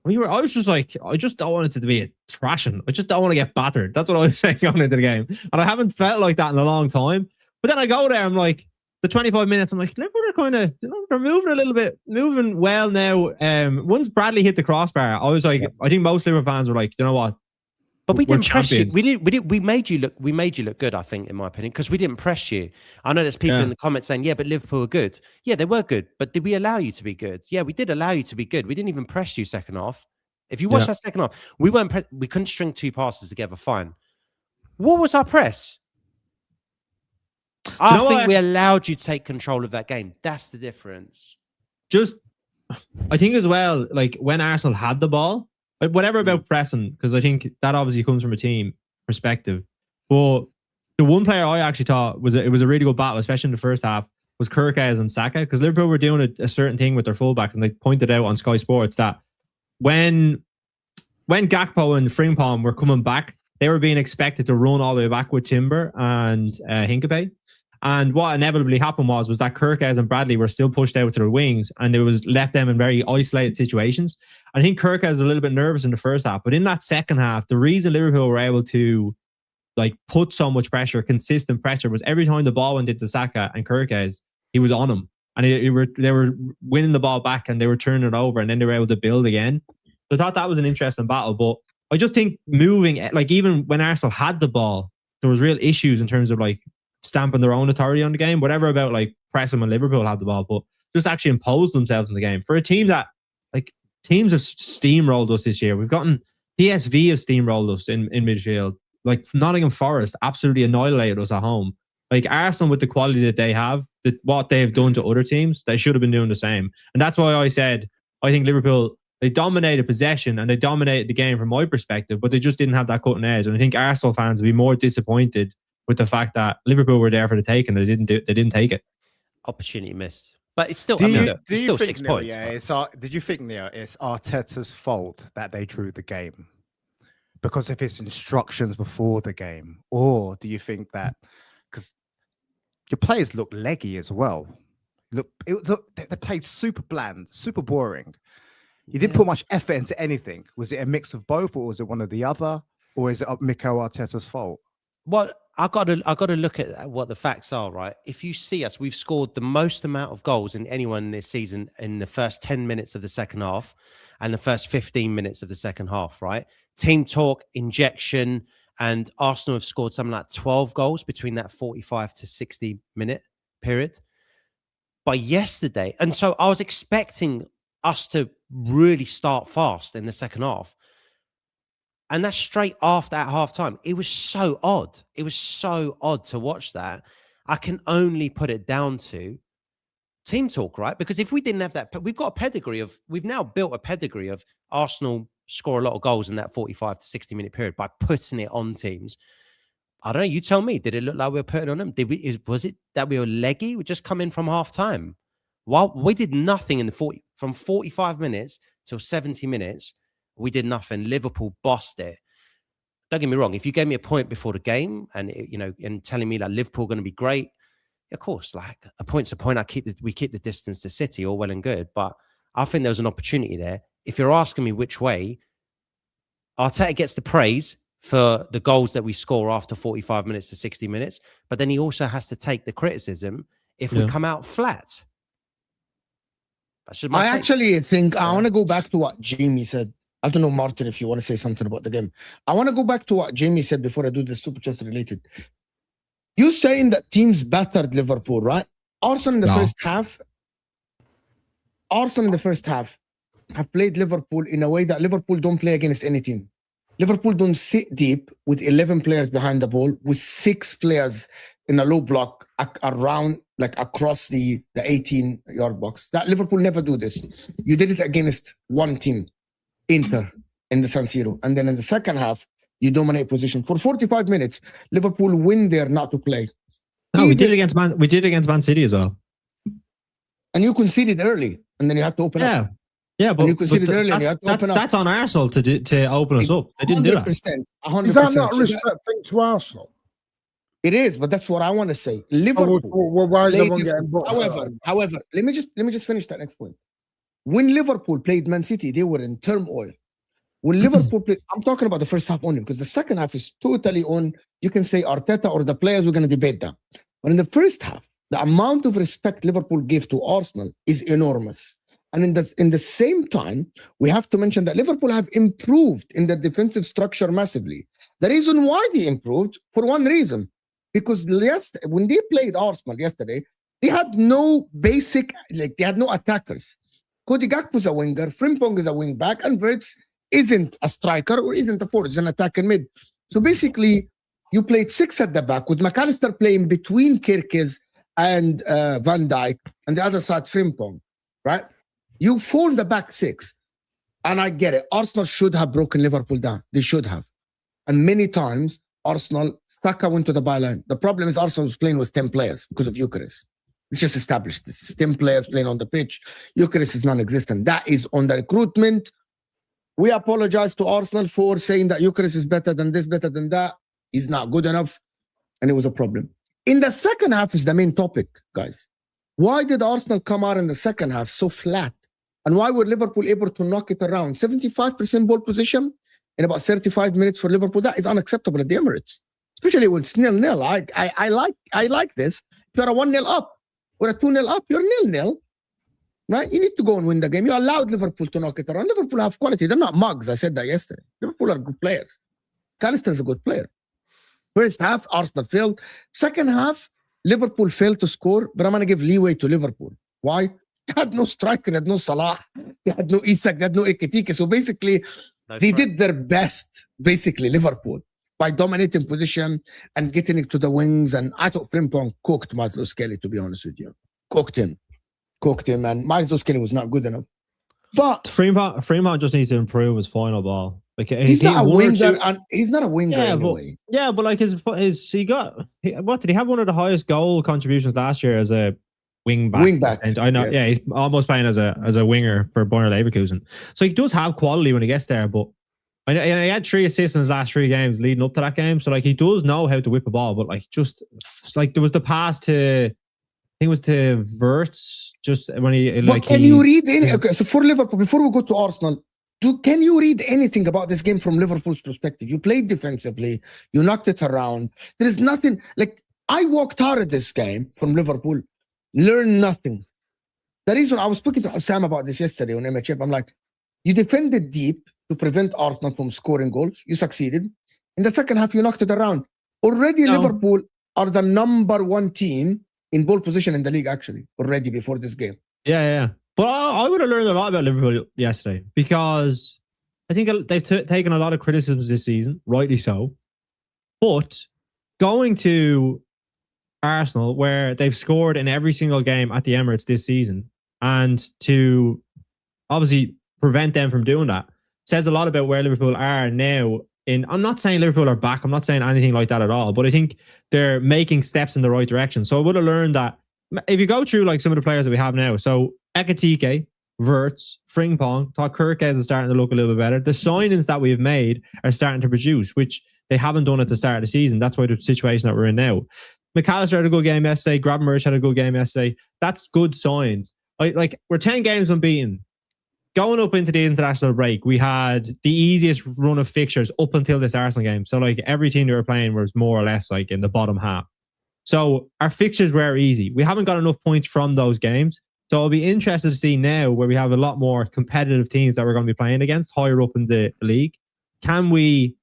I was just like, I just don't want it to be a thrashing. I just don't want to get battered. That's what I was saying going into the game. And I haven't felt like that in a long time. But then I go there, I'm like, the 25 minutes, I'm like, Liverpool are kind of, they're moving a little bit, moving well now. Once Bradley hit the crossbar, I was like, I think most Liverpool fans were like, you know what? But we didn't press you. We made you look good, I think, in my opinion, because we didn't press you. I know there's people in the comments saying, yeah, but Liverpool were good. Yeah, they were good. But did we allow you to be good? Yeah, we did allow you to be good. We didn't even press you second half. If you watch that second half, we couldn't string two passes together. Fine. What was our press? I think we allowed you to take control of that game. That's the difference. I think as well, like when Arsenal had the ball, whatever about pressing, because I think that obviously comes from a team perspective. But the one player I actually thought was a really good battle, especially in the first half, was Kirkaz and Saka, because Liverpool were doing a certain thing with their fullbacks, and they pointed out on Sky Sports that when Gakpo and Frimpong were coming back, they were being expected to run all the way back with Timber and Hinkape. And what inevitably happened was that Kirkaz and Bradley were still pushed out to their wings, and it was left them in very isolated situations. I think Kirkaz was a little bit nervous in the first half, but in that second half, the reason Liverpool were able to like put so much pressure, consistent pressure, was every time the ball went into Saka and Kirkaz, he was on him, and they were winning the ball back, and they were turning it over, and then they were able to build again. So I thought that was an interesting battle, but I just think moving, like even when Arsenal had the ball, there was real issues in terms of like stamping their own authority on the game, whatever about like pressing when Liverpool had the ball, but just actually imposed themselves in the game. For a team that, like, teams have steamrolled us this year. We've gotten PSV have steamrolled us in midfield. Like Nottingham Forest absolutely annihilated us at home. Like Arsenal, with the quality that they have, what they've done to other teams, they should have been doing the same. And that's why I said, I think Liverpool, they dominated possession and they dominated the game from my perspective, but they just didn't have that cutting edge. And I think Arsenal fans will be more disappointed with the fact that Liverpool were there for the take and they didn't take it. Opportunity missed. But it's still, do you still think, 6 Neil, points. Did you think, Neil, it's Arteta's fault that they drew the game because of his instructions before the game? Or do you think that, because your players look leggy as well, they played super bland, super boring. You didn't put much effort into anything. Was it a mix of both, or was it one or the other? Or is it Mikel Arteta's fault? Well, I got to look at what the facts are, right? If you see us, we've scored the most amount of goals in anyone this season in the first 10 minutes of the second half and the first 15 minutes of the second half, right? Team talk, injection, and Arsenal have scored something like 12 goals between that 45 to 60 minute period. By yesterday, and so I was expecting us to really start fast in the second half. And that's straight after at half time. It was so odd. It was so odd to watch that. I can only put it down to team talk, right? Because if we didn't have that, we've now built a pedigree of Arsenal score a lot of goals in that 45 to 60 minute period by putting it on teams. I don't know. You tell me, did it look like we were putting on them? Was it that we were leggy? We just come in from half time. While we did nothing in from 45 minutes till 70 minutes, we did nothing. Liverpool bossed it. Don't get me wrong. If you gave me a point before the game and telling me that Liverpool are going to be great, of course, like a point's a point. We keep the distance to City, all well and good. But I think there was an opportunity there. If you're asking me which way, Arteta gets the praise for the goals that we score after 45 minutes to 60 minutes, but then he also has to take the criticism if we come out flat. I actually think I want to go back to what Jamie said. I don't know, Martin, if you want to say something about the game. I want to go back to what Jamie said before I do the super chat related. You saying that teams battered Liverpool, right? Arsenal in the first half. Arsenal in the first half have played Liverpool in a way that Liverpool don't play against any team. Liverpool don't sit deep with 11 players behind the ball, with 6 players in a low block around, like across the 18-yard box. That Liverpool never do this. You did it against one team, Inter, in the San Siro. And then in the second half, you dominate position. For 45 minutes, Liverpool win there not to play. No, we did it against Man City as well. And you conceded early, and then you had to open up. Yeah, but you conceded early. That's on Arsenal to open us up. They didn't do that. 100%. Is that not a respect thing to Arsenal? It is, but that's what I want to say. Liverpool. Why is everyone getting booked? However, let me just finish that next point. When Liverpool played Man City, they were in turmoil. When Liverpool played, I'm talking about the first half only, because the second half is totally on. You can say Arteta or the players. We're going to debate that. But in the first half, the amount of respect Liverpool gave to Arsenal is enormous. And in the same time, we have to mention that Liverpool have improved in their defensive structure massively. The reason why they improved, for one reason, because when they played Arsenal yesterday, they had no basic, they had no attackers. Cody Gakpo's a winger, Frimpong is a wing back, and Wirtz isn't a striker or isn't a forward, he's an attacker mid. So basically, you played 6 at the back with McAllister playing between Kirkes and Van Dijk, and the other side Frimpong, right? You formed the back 6, and I get it. Arsenal should have broken Liverpool down. They should have. And many times, Arsenal, Saka went to the byline. The problem is Arsenal was playing with 10 players because of Eucharist. It's just established this. 10 players playing on the pitch. Eucharist is non-existent. That is on the recruitment. We apologize to Arsenal for saying that Eucharist is better than this, better than that. He's not good enough. And it was a problem. In the second half is the main topic, guys. Why did Arsenal come out in the second half so flat? And why were Liverpool able to knock it around? 75% ball position in about 35 minutes for Liverpool. That is unacceptable at the Emirates, especially when it's 0-0. I like this. If you're a 1-0 up or a 2-0 up, you're 0-0, right? You need to go and win the game. You allowed Liverpool to knock it around. Liverpool have quality. They're not mugs. I said that yesterday. Liverpool are good players. McAllister is a good player. First half, Arsenal failed. Second half, Liverpool failed to score, but I'm going to give leeway to Liverpool. Why? They had no striker, they had no Salah, they had no Isak, they had no Ekitike. So basically, they did their best, basically, Liverpool, by dominating position and getting it to the wings. And I thought Frimpong cooked Maslow Skelly, to be honest with you. Cooked him, and Maslow Skelly was not good enough. But Fremont just needs to improve his final ball. Like he's not a winger, and he's not a winger anyway. But like he have one of the highest goal contributions last year as a wing back. I know, yes. He's almost playing as a winger for Bayer Leverkusen. So he does have quality when he gets there, but I had 3 assists in his last 3 games leading up to that game. So like he does know how to whip a ball, but like just like there was the pass to, I think it was to Wirtz, just when he like. But can you read any? Okay, so for Liverpool, before we go to Arsenal, can you read anything about this game from Liverpool's perspective? You played defensively, you knocked it around. There is nothing like I walked out of this game from Liverpool, learned nothing. The reason I was speaking to Sam about this yesterday on MHF, I'm like, you defended deep to prevent Arsenal from scoring goals. You succeeded. In the second half, you knocked it around. Already, Liverpool are the number 1 team in ball position in the league, actually, already before this game. Yeah. But I would have learned a lot about Liverpool yesterday because I think they've taken a lot of criticisms this season, rightly so. But going to Arsenal, where they've scored in every single game at the Emirates this season, and to obviously prevent them from doing that, says a lot about where Liverpool are now. I'm not saying Liverpool are back. I'm not saying anything like that at all. But I think they're making steps in the right direction. So I would have learned that if you go through like some of the players that we have now, so Ekitike, Wirtz, Frimpong, thought Kirkes is starting to look a little bit better. The signings that we've made are starting to produce, which they haven't done at the start of the season. That's why the situation that we're in now. McAllister had a good game yesterday. Gravenberch had a good game yesterday. That's good signs. We're 10 games unbeaten. going up into the international break, we had the easiest run of fixtures up until this Arsenal game. So like every team they were playing was more or less like in the bottom half. So our fixtures were easy. We haven't got enough points from those games. So I'll be interested to see now where we have a lot more competitive teams that we're going to be playing against higher up in the league. Can we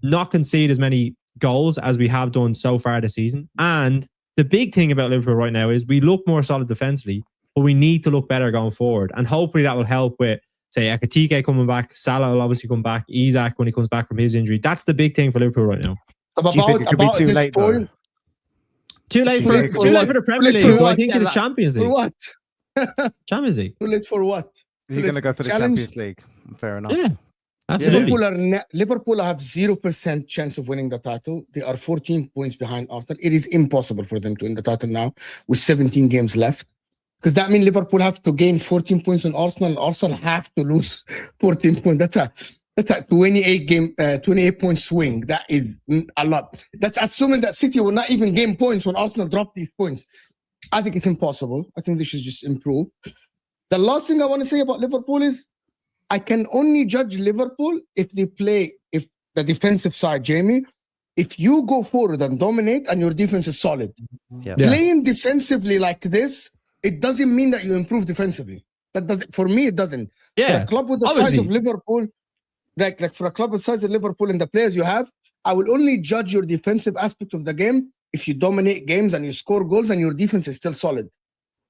not concede as many goals as we have done so far this season? And the big thing about Liverpool right now is we look more solid defensively, but we need to look better going forward. And hopefully that will help with, say, Ekitike coming back. Salah will obviously come back. Isak when he comes back from his injury. That's the big thing for Liverpool right now. Do you think it could be too late, though? Too late for the Premier League. Do I think in the Champions League? For what? Champions League. Too late for what? You're going to go for the Champions League. Fair enough. Yeah, absolutely. Liverpool have 0% chance of winning the title. They are 14 points behind Arsenal. It is impossible for them to win the title now with 17 games left. Because that means Liverpool have to gain 14 points on Arsenal, and Arsenal have to lose 14 points. That's a 28 point swing. That is a lot. That's assuming that City will not even gain points when Arsenal drop these points. I think it's impossible. I think they should just improve. The last thing I want to say about Liverpool is I can only judge Liverpool if they play, if the defensive side, Jamie, if you go forward and dominate and your defense is solid. Yeah. Playing defensively like this, it doesn't mean that you improve defensively. That doesn't, for me, it doesn't. Yeah. For a club with the size of Liverpool, like for a club with the size of Liverpool and the players you have, I will only judge your defensive aspect of the game if you dominate games and you score goals and your defense is still solid.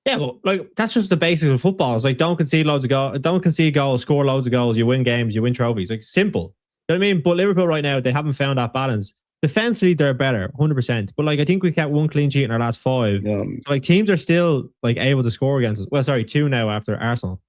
Yeah, well, like that's just the basics of football. It's like don't concede loads of goals, don't concede goals, score loads of goals, you win games, you win trophies. Like simple. You know what I mean? But Liverpool right now, they haven't found that balance. Defensively, they're better, 100%. But like I think we kept one clean sheet in our last 5. So, like teams are still like able to score against us. Well, sorry, 2 now after Arsenal.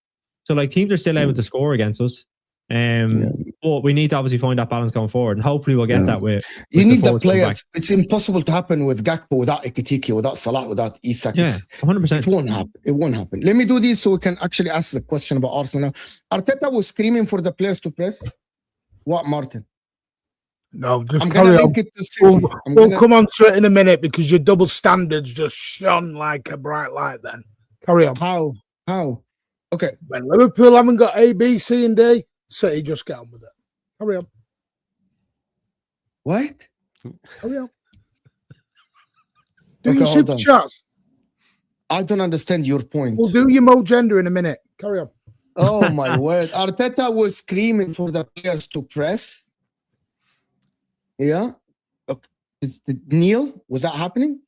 So like teams are still able to score against us. But we need to obviously find that balance going forward, and hopefully we'll get that with you need the players. It's impossible to happen with Gakpo, without Ekitike, without Salah, without Isak. Yeah, 100%. It won't happen. It won't happen. Let me do this so we can actually ask the question about Arsenal now. Arteta was screaming for the players to press. What, Martin? No, just I'm carry on. We'll come on to it in a minute because your double standards just shone like a bright light then. Carry on. How? Okay. When Liverpool haven't got A, B, C, and D, City just get on with it. Carry on. What? Carry on. Do your super chats. I don't understand your point. We'll do your Mo Gender in a minute. Carry on. Oh my word. Arteta was screaming for the players to press. Yeah. Okay. Neil, was that happening?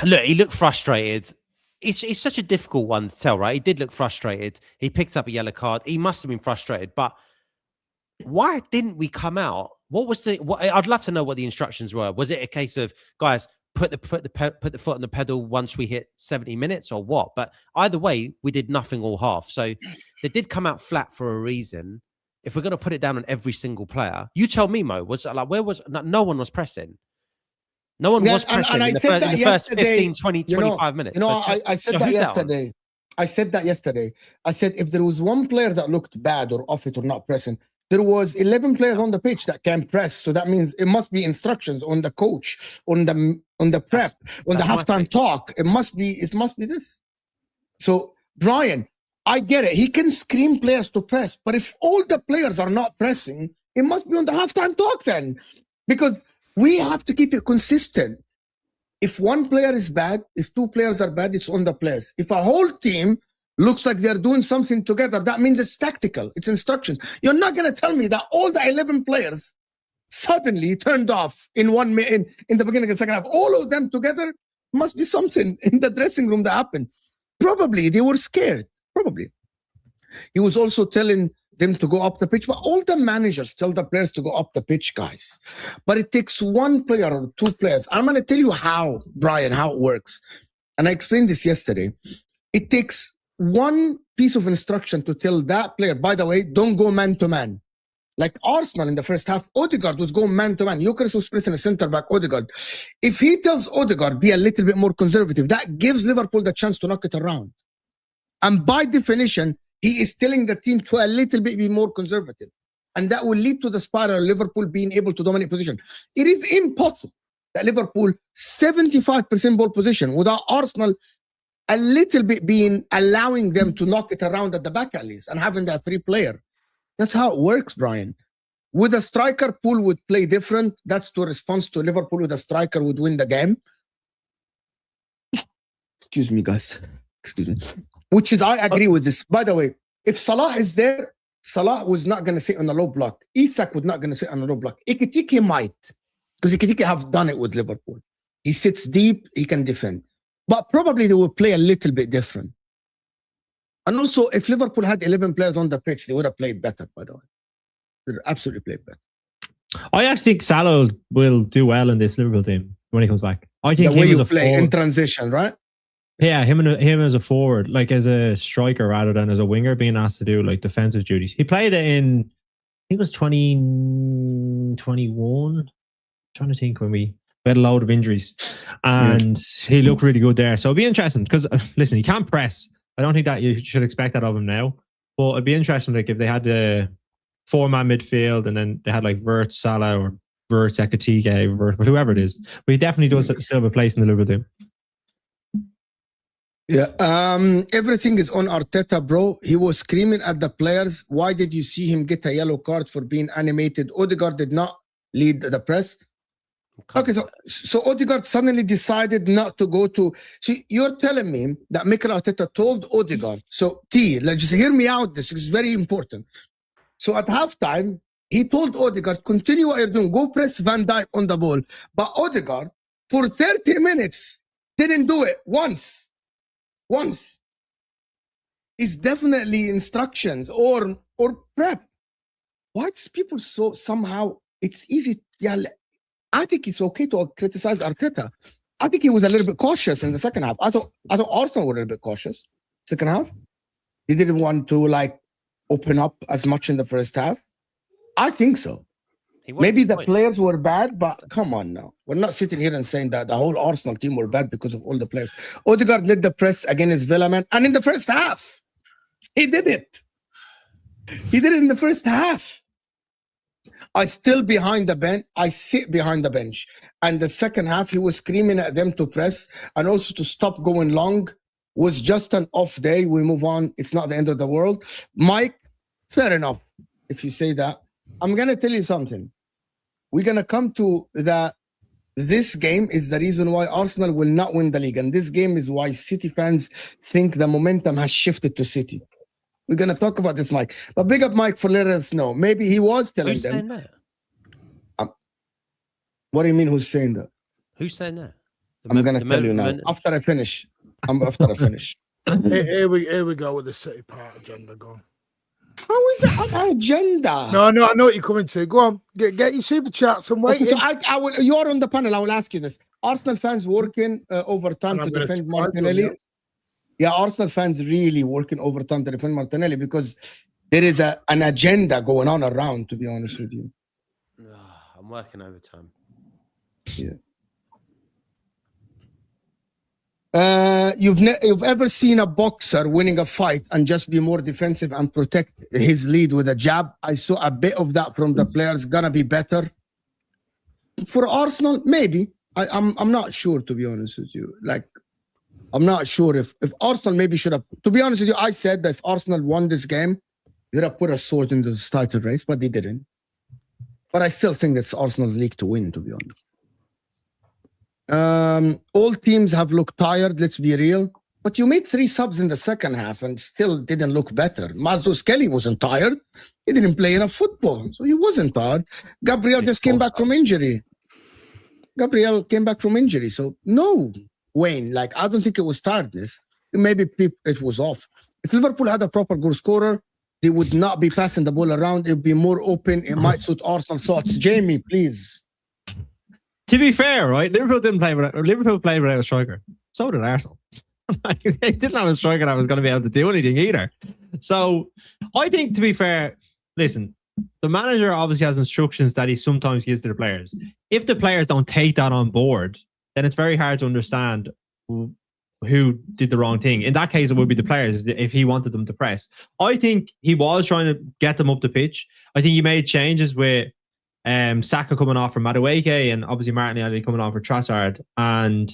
Look, he looked frustrated. It's such a difficult one to tell, right? He did look frustrated. He picked up a yellow card. He must have been frustrated. But why didn't we come out? What was I'd love to know what the instructions were. Was it a case of, guys, put the foot on the pedal once we hit 70 minutes or what? But either way, we did nothing all half. So they did come out flat for a reason. If we're going to put it down on every single player, you tell me, Mo, no one was pressing. No one was pressing in the first 15, 20, 25 minutes. I said that yesterday. I said that yesterday. I said if there was one player that looked bad or off it or not pressing, there was 11 players on the pitch that can press. So that means it must be instructions on the coach, on the prep, on the halftime talk. It must be this. So Brian, I get it. He can scream players to press, but if all the players are not pressing, it must be on the halftime talk then, because we have to keep it consistent. If one player is bad, if 2 players are bad, it's on the players. If a whole team looks like they're doing something together, that means it's tactical. It's instructions. You're not going to tell me that all the 11 players suddenly turned off in the beginning of the second half. All of them together, must be something in the dressing room that happened. Probably they were scared. Probably. He was also telling them to go up the pitch, but all the managers tell the players to go up the pitch, guys. But it takes 1 player or 2 players. I'm going to tell you how, Brian, how it works. And I explained this yesterday. It takes 1 piece of instruction to tell that player, by the way, don't go man to man. Like Arsenal in the first half, Odegaard was going man to man. Gyökeres was pressing a centre back, Odegaard. If he tells Odegaard, be a little bit more conservative, that gives Liverpool the chance to knock it around. And by definition, he is telling the team to a little bit be more conservative. And that will lead to the spiral of Liverpool being able to dominate position. It is impossible that Liverpool 75% ball position without Arsenal a little bit allowing them to knock it around at the back at least and having that 3-player. That's how it works, Brian. With a striker, Pool would play different. That's the response to Liverpool with a striker would win the game. Excuse me, guys. Excuse me. Which is, I agree with this. By the way, if Salah is there, Salah was not going to sit on a low block. Isak was not going to sit on a low block. Ekitike might, because Ekitike have done it with Liverpool. He sits deep, he can defend. But probably they will play a little bit different. And also, if Liverpool had 11 players on the pitch, they would have played better, by the way. They would absolutely played better. I actually think Salah will do well in this Liverpool team when he comes back. I think the way him you as a play forward, in transition, right? yeah, him as a forward, like as a striker rather than as a winger, being asked to do like defensive duties. He played it in, I think it was 2021. Trying to think when we had a load of injuries, and he looked really good there. So it'll be interesting because listen, he can't press. I don't think that you should expect that of him now. But it'd be interesting, like if they had the 4-man midfield and then they had like Vert, Salah, or Vert, Ekitike, Vert, whoever it is. But he definitely does still have a place in the Liverpool team. Yeah. Everything is on Arteta, bro. He was screaming at the players. Why did you see him get a yellow card for being animated? Odegaard did not lead the press. Okay, so Odegaard suddenly decided not to go to. See, you're telling me that Mikel Arteta told Odegaard. So just hear me out. This is very important. So at halftime, he told Odegaard, continue what you're doing. Go press Van Dijk on the ball. But Odegaard, for 30 minutes, didn't do it once. It's definitely instructions or prep. Why does people so somehow? It's easy. Yeah, I think it's okay to criticize Arteta. I think he was a little bit cautious in the second half. I thought Arsenal were a little bit cautious second half. He didn't want to like open up as much in the first half. I think so. Maybe the players were bad, but come on now. We're not sitting here and saying that the whole Arsenal team were bad because of all the players. Odegaard led the press against Villa, man. And in the first half, he did it. He did it in the first half. I still behind the bench. I sit behind the bench. And the second half, he was screaming at them to press and also to stop going long. Was just an off day. We move on. It's not the end of the world. Mike, fair enough if you say that. I'm going to tell you something. We're going to come to that. This game is the reason why Arsenal will not win the league. And this game is why City fans think the momentum has shifted to City. We're going to talk about this, Mike. But big up Mike for letting us know. Maybe he was telling Who's them. saying that? What do you mean who's saying that? Who's saying that? I'm going to tell you now. After I finish. After I finish. Here we go with the City part agenda. Go on. How is that an agenda? No, I know what you're coming to. Go on, get your super chats and wait. Okay, so I will. You're on the panel. I will ask you this: Arsenal fans working overtime to defend Martinelli. Yeah, Arsenal fans really working overtime to defend Martinelli because there is an agenda going on around. To be honest with you, I'm working overtime. Yeah. You've ever seen a boxer winning a fight and just be more defensive and protect his lead with a jab? I saw a bit of that from the players. Gonna be better for Arsenal, maybe. I'm not sure, to be honest with you. Like, I'm not sure if Arsenal maybe should have. To be honest with you, I said that if Arsenal won this game, you'd have put a sword into the title race, but they didn't. But I still think it's Arsenal's league to win, to be honest. All teams have looked tired, let's be real. But you made 3 subs in the second half and still didn't look better. Marzo Kelly wasn't tired. He didn't play enough football, so he wasn't tired. Gabriel just came back from injury. So no, Wayne, like, I don't think it was tiredness. Maybe it was off. If Liverpool had a proper goal scorer, they would not be passing the ball around. It would be more open. It might suit Arsenal thoughts. Jamie, please. To be fair, right, Liverpool played without a striker. So did Arsenal. They didn't have a striker that was going to be able to do anything either. So I think, to be fair, listen, the manager obviously has instructions that he sometimes gives to the players. If the players don't take that on board, then it's very hard to understand who did the wrong thing. In that case, it would be the players if he wanted them to press. I think he was trying to get them up the pitch. I think he made changes with Saka coming off for Madueke and obviously Martinelli coming on for Trossard. And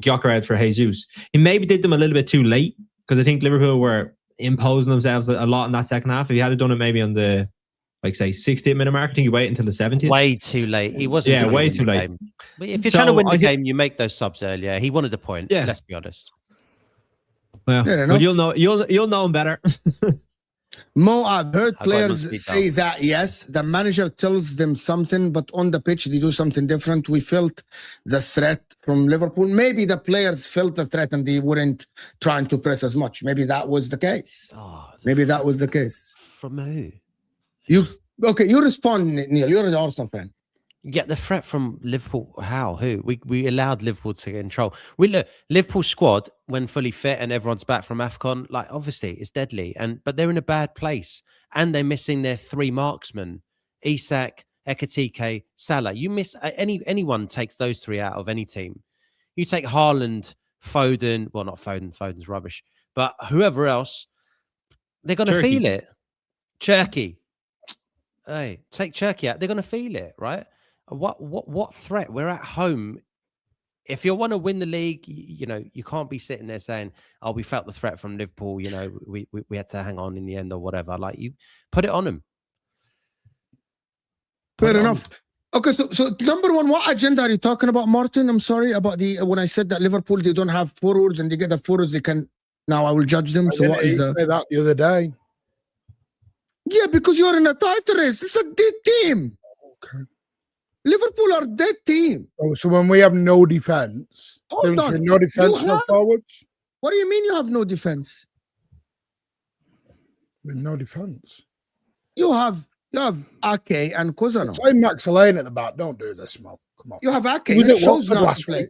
Gyökeres for Jesus. He maybe did them a little bit too late because I think Liverpool were imposing themselves a lot in that second half. If he had done it maybe on the, like, say, 60th minute mark, I think he waited until the 70th. Way too late. He wasn't. Yeah, way too late. Game. But if you're trying to win the game, you make those subs earlier. He wanted a point. Yeah. Let's be honest. Well, but you'll know him better. Mo, I've heard players say that, yes, the manager tells them something, but on the pitch, they do something different. We felt the threat from Liverpool. Maybe the players felt the threat and they weren't trying to press as much. Maybe that was the case. Maybe that was the case. From who? You respond, Neil. You're an Arsenal fan. Get the threat from Liverpool. How? Who? We allowed Liverpool to get in control. Look, Liverpool squad, when fully fit and everyone's back from AFCON, like, obviously it's deadly. But they're in a bad place. And they're missing their 3 marksmen. Isak, Ekitike, Salah. You miss anyone takes those 3 out of any team. You take Haaland, Foden, well, not Foden, Foden's rubbish. But whoever else, they're gonna feel it. Turkey. Hey, take Turkey out, they're gonna feel it, right? What threat? We're at home. If you want to win the league, you can't be sitting there saying, "Oh, we felt the threat from Liverpool. We had to hang on in the end or whatever." Like, you put it on them. Fair enough. Okay, so number one, what agenda are you talking about, Martin? I'm sorry about when I said that Liverpool, they don't have forwards and they get the forwards, they can. Now I will judge them. So what is that the other day? Yeah, because you're in a title race. It's a dead team. Okay. Liverpool are dead team. Oh, so when we have no defense, no defense, no forwards. What do you mean you have no defense? With no defense, you have Ake and Kozanov. Play Max Lane at the back. Don't do this, Mo. Come on. You have Ake. You chose not to play.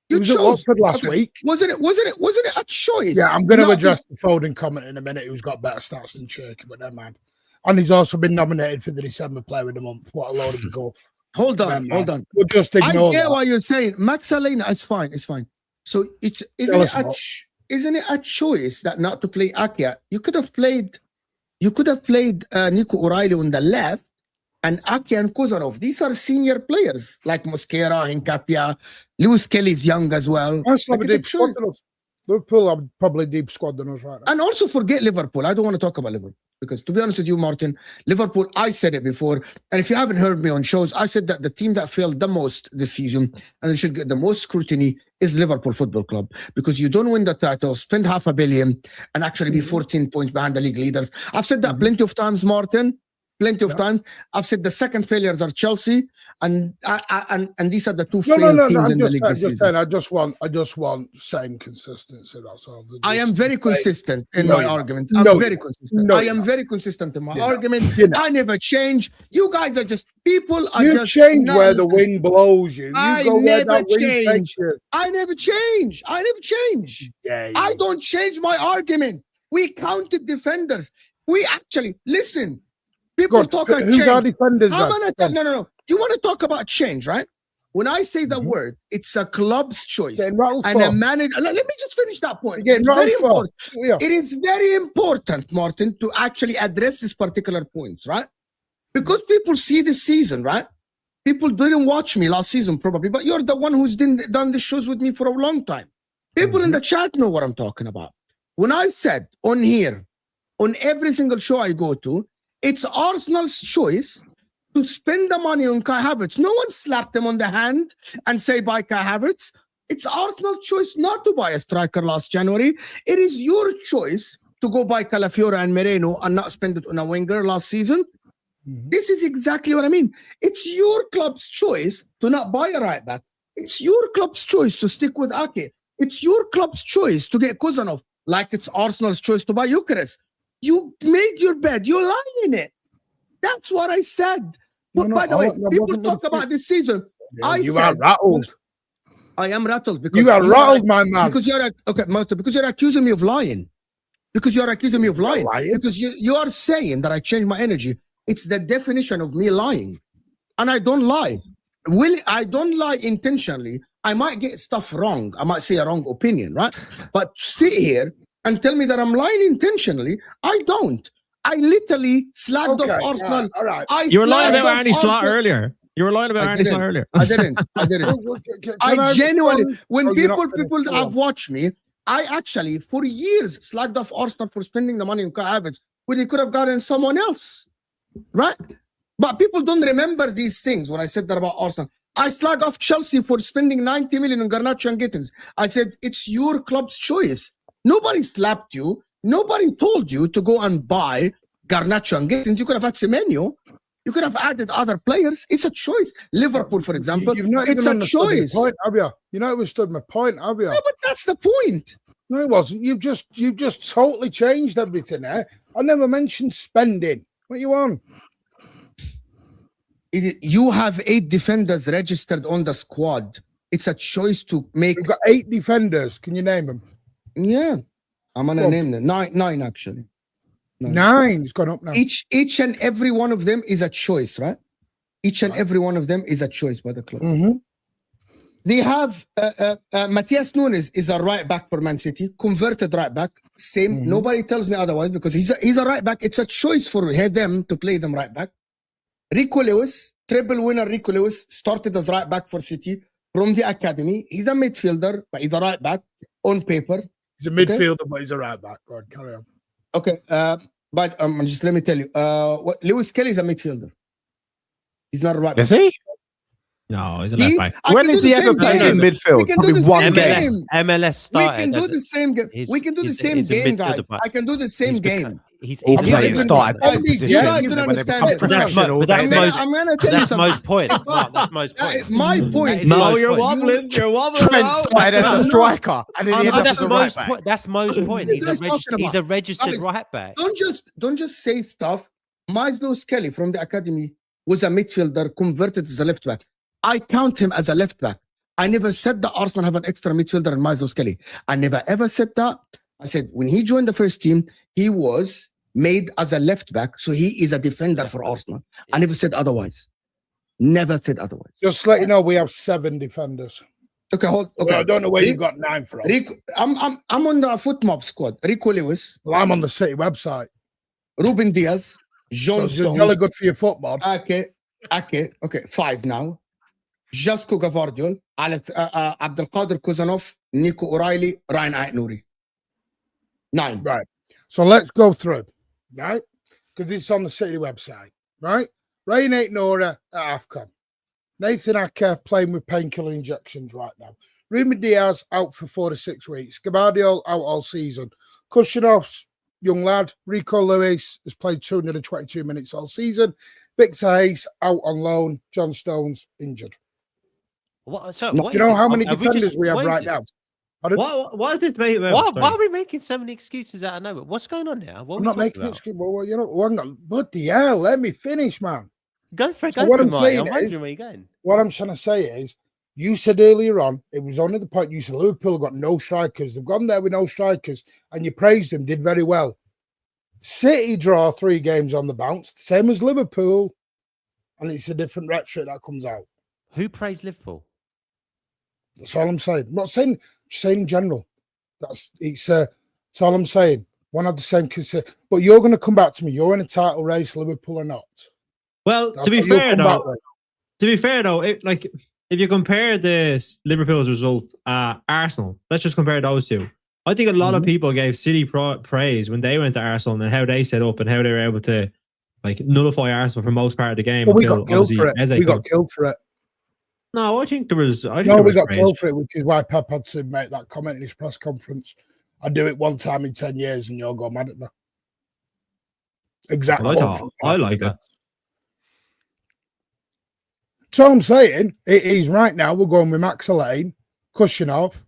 You chose last week. Wasn't it a choice? Yeah, I'm going to address the Foden comment in a minute. Who's got better stats than Cherky, but never mind. And he's also been nominated for the December Player of the Month. What a load of golf. Hold on. We'll just ignore that. I get what you're saying. Max Alena is fine. It's fine. So isn't it a choice that not to play Ake? You could have played Nico O'Reilly on the left and Ake and Kozanov. These are senior players like Mosquera, Hincapia. Lewis Kelly's young as well. Liverpool are probably deep squad than us right now. And also forget Liverpool. I don't want to talk about Liverpool. Because to be honest with you, Martin, Liverpool, I said it before, and if you haven't heard me on shows, I said that the team that failed the most this season and they should get the most scrutiny is Liverpool Football Club, because you don't win the title, spend $500 million, and actually be 14 points behind the league leaders. I've said that plenty of times, Martin. Plenty of times. I've said the second failures are Chelsea, and these are the two failed teams in the league this season. I just want same consistency. That's all. I am very consistent in my argument. I'm very consistent. I am very consistent in my argument. I never change. You guys are just people. You change where the wind blows you. I never change. I never change. I never change. I don't change my argument. We counted defenders. We actually listen. People talk about change. Our defenders? No. You want to talk about change, right? When I say the word, it's a club's choice. And a manager. Let me just finish that point. It's very important. It is very important, Martin, to actually address this particular point, right? Because people see this season, right? People didn't watch me last season, probably, but you're the one who's done the shows with me for a long time. People in the chat know what I'm talking about. When I said on here, on every single show I go to, it's Arsenal's choice to spend the money on Kai Havertz. No one slapped them on the hand and say, buy Kai Havertz. It's Arsenal's choice not to buy a striker last January. It is your choice to go buy Calafiora and Moreno and not spend it on a winger last season. This is exactly what I mean. It's your club's choice to not buy a right back. It's your club's choice to stick with Ake. It's your club's choice to get Kozanov, like it's Arsenal's choice to buy Gyökeres. You made your bed. You lie in it. That's what I said. But by the way, people talk about this season. You are rattled. I am rattled because you are rattled, my man. Because you're because you're accusing me of lying. Because you are saying that I changed my energy. It's the definition of me lying, and I don't lie. I don't lie intentionally. I might get stuff wrong. I might say a wrong opinion, right? But sit here and tell me that I'm lying intentionally, I don't. I literally slagged off Arsenal. All right. You were lying about Arne Slot earlier. You were lying about Arne Slot earlier. I didn't. I genuinely, when people that have watched me, I actually for years slagged off Arsenal for spending the money on Kai Havertz when he could have gotten someone else, right? But people don't remember these things when I said that about Arsenal. I slag off Chelsea for spending 90 million on Garnacho and Gittins. I said, it's your club's choice. Nobody slapped you. Nobody told you to go and buy Garnacho and Gittins. You could have had Semenyo. You could have added other players. It's a choice. Liverpool, for example, it's a choice. Point, have you? You know, it understood my point, have you? No, but that's the point. No, it wasn't. You've just totally changed everything there. I never mentioned spending. What you on? You have 8 defenders registered on the squad. It's a choice to make. We've got 8 defenders. Can you name them? Yeah, I'm gonna name them. Nine actually. 9. It's gone up now. Each and every one of them is a choice, right? Each and every one of them is a choice by the club. Mm-hmm. They have Matthias Nunes is a right back for Man City, converted right back. Same. Mm-hmm. Nobody tells me otherwise because he's a right back. It's a choice for them to play them right back. Rico Lewis, treble winner Rico Lewis, started as right back for City from the academy. He's a midfielder, but he's a right back on paper. He's a midfielder, but he's a right back. Go on, carry on. Okay, but just let me tell you, Lewis Kelly is a midfielder. He's not a right back. Is he? No, he's a left back. When has he ever played in midfield? Probably one game. MLS started. We can do the same game. We can do the same game, guys. I can do the same game. He's started. That's Mo's point. That's Mo's point. My point. No, you're wobbling. You're wobbling. Started as a striker, and then he ended up as a right back. That's Mo's point. He's a registered right back. Don't just say stuff. Lewis Kelly from the academy was a midfielder converted as a left back. I count him as a left back. I never said that Arsenal have an extra midfielder in Lewis Kelly. I never ever said that. I said when he joined the first team, he was made as a left back, so he is a defender for Arsenal. I never said otherwise. Never said otherwise. Just to let you know, we have 7 defenders. Okay, hold. Okay, well, I don't know where you got 9 from. I'm on the foot mob squad. Rico Lewis. Well, I'm on the City website. Ruben Diaz, John Stones. It's really good for your football. Okay, 5 now. Jasko Gavardiol, Abdelkader Kozanov, Nico O'Reilly, Ryan Aït-Nouri. 9. Right. So let's go through, right? Because it's on the City website, right? Ryan Aït-Nouri at AFCON. Nathan Ake playing with painkiller injections right now. Ruben Diaz out for 4 to 6 weeks. Gavardiol out all season. Kushanov's young lad. Rico Lewis has played 222 minutes all season. Victor Hayes out on loan. John Stones injured. Do you know how many defenders we have right now? What is this debate about? Why are we making so many excuses out of nowhere? What's going on now? I'm not making excuses. Well, you know, bloody hell, let me finish, man. Go for it. So what I'm saying I'm wondering where you're going. What I'm trying to say is, you said earlier on, it was only the point you said Liverpool have got no strikers. They've gone there with no strikers, and you praised them, did very well. City draw 3 games on the bounce, same as Liverpool, and it's a different rhetoric that comes out. Who praised Liverpool? That's all I'm saying. I'm not saying, just saying in general. That's all I'm saying. One have the same concern. But you're going to come back to me. You're in a title race, Liverpool or not. Well, to be fair though, if you compare the Liverpool's result at Arsenal, let's just compare those two. I think a lot of people gave City praise when they went to Arsenal and how they set up and how they were able to nullify Arsenal for most part of the game. Well, we got killed for it. We got killed for it. No, I think there was. We got killed for it, which is why Pep had to make that comment in his press conference. I do it one time in 10 years, and you'll go mad at me. Exactly. I like that. So I'm saying it is right now. We're going with Max Lane, Kushanov,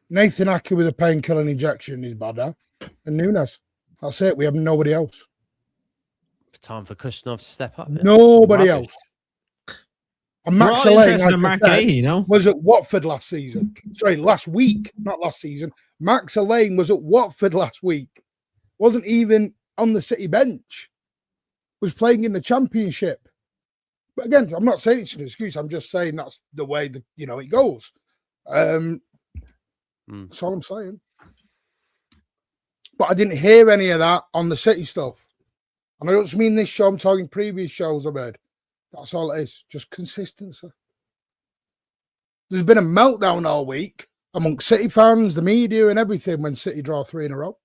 Nathan Ake with a painkiller injection in his bladder, and Nunes. That's it. We have nobody else. Time for Kushanov to step up. Nobody else. And Max Lane was at Watford last season. Sorry, last week, not last season. Max Lane was at Watford last week. Wasn't even on the City bench. Was playing in the Championship. But again, I'm not saying it's an excuse. I'm just saying that's the way that it goes. That's all I'm saying. But I didn't hear any of that on the City stuff. And I don't mean this show. I'm talking previous shows I've heard. That's all it is. Just consistency. There's been a meltdown all week amongst City fans, the media, and everything when City draw 3 in a row.